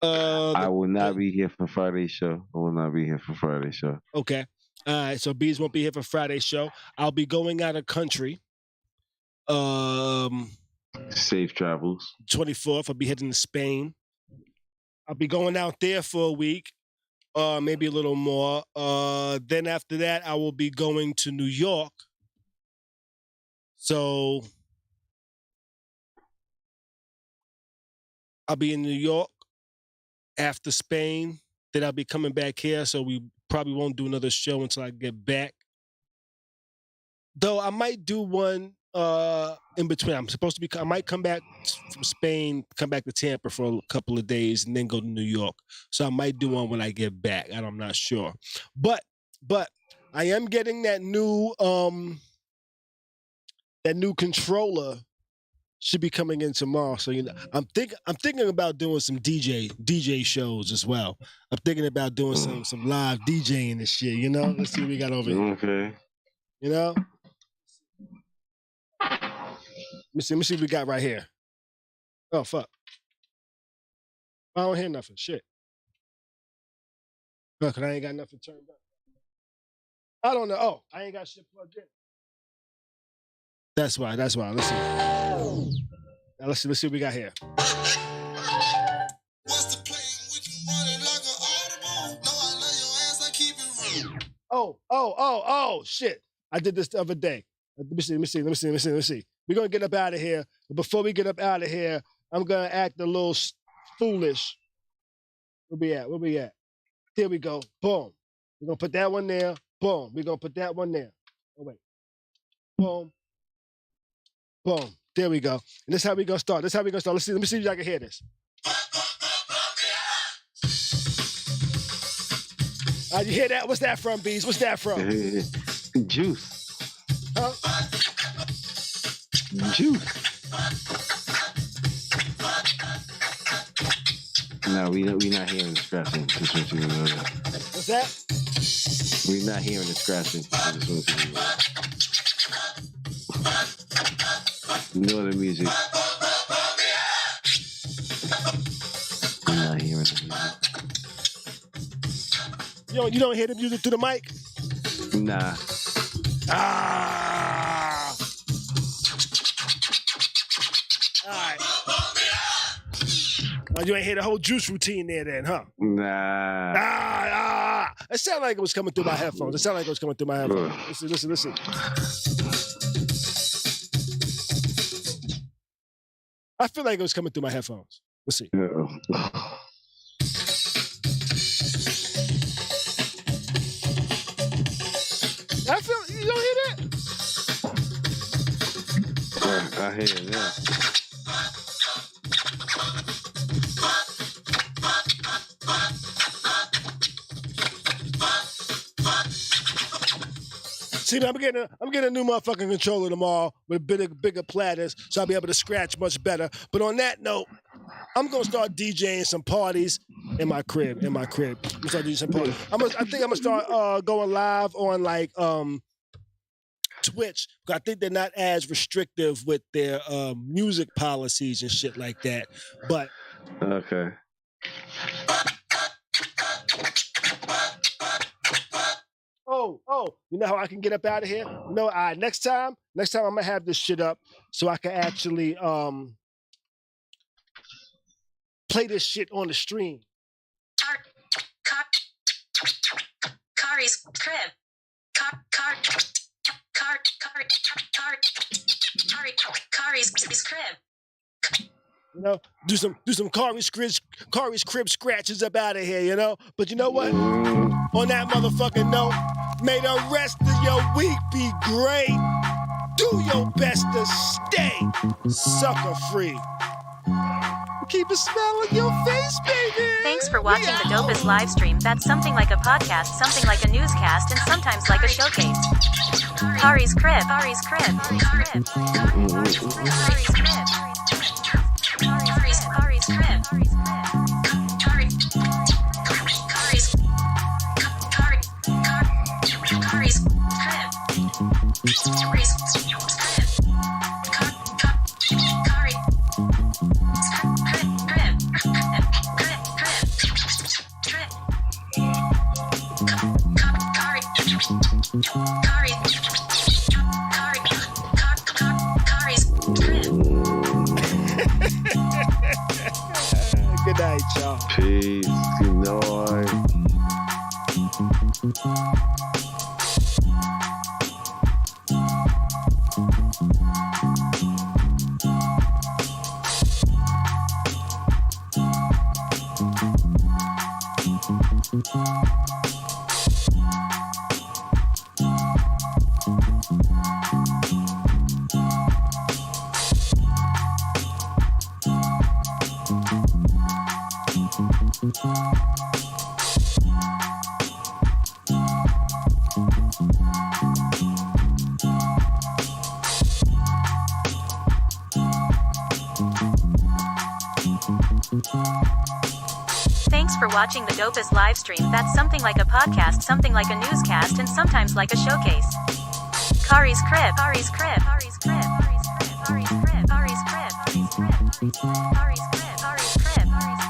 I will not be here for Friday's show. Okay. All right. So Bees won't be here for Friday's show. I'll be going out of country. Safe travels. 24th. I'll be heading to Spain. I'll be going out there for a week, maybe a little more. Then after that, I will be going to New York. So I'll be in New York after Spain. Then I'll be coming back here. So we probably won't do another show until I get back. Though I might do one in between. I might come back from Spain, come back to Tampa for a couple of days, and then go to New York. So I might do one when I get back. I'm not sure. But I am getting that new controller should be coming in tomorrow. So I'm thinking about doing some DJ shows as well. I'm thinking about doing some live DJing and shit, Let's see what we got over here. Okay. Let me see what we got right here. Oh, fuck. I don't hear nothing. Shit. Oh, because I ain't got nothing turned up. I don't know. Oh, I ain't got shit plugged in. That's why. Let's see. Now let's see what we got here. What's the plan? We can run it like an audible. No, I love your ass. I keep it real. Oh, shit. I did this the other day. Let me see. We're going to get up out of here. But before we get up out of here, I'm going to act a little foolish. Where we at? Here we go. Boom. We're going to put that one there. Boom. We're going to put that one there. Oh, wait. Boom. Boom. There we go. And this is how we're going to start. Let me see if y'all can hear this. You hear that? What's that from, Bees? What's that from? Juice. Huh? Juice. No, we not hearing the scratching. Just want you to know that. What's that? We're not hearing the scratching. I just want you to know that. Know the music. We're not hearing the music. You don't hear the music through the mic? Nah. All right. You ain't hear the whole Juice routine there then, huh? Nah. It sounded like it was coming through my headphones. Listen. I feel like it was coming through my headphones. Let's see. Uh-oh. You don't hear that? I hear it now. See, I'm getting a new motherfucking controller tomorrow with bigger platters, so I'll be able to scratch much better. But on that note, I'm gonna start DJing some parties in my crib. I'm gonna start DJing some parties. I think I'm gonna start going live on like Twitch. I think they're not as restrictive with their music policies and shit like that. But okay. Oh, you know how I can get up out of here? No, next time I'm gonna have this shit up so I can actually play this shit on the stream. Khary's crib. Khary's crib. You know, do some Khary's crib scratches up out of here, you know? But you know what? On that motherfucking note, may the rest of your week be great. Do your best to stay sucker free. Keep a smile on your face, baby. Thanks for watching the dopest live stream. That's something like a podcast, something like a newscast, and sometimes like a showcase. Khary's crib. Khary's crib. Khary's crib. Khary's crib. Good night, y'all. Peace. Good night. Thanks for watching the dopest live stream. That's something like a podcast, something like a newscast, and sometimes like a showcase. Khary's crib. Khary's crib. Khary's crib. Khary's crib. Khary's crib. Khari's crib.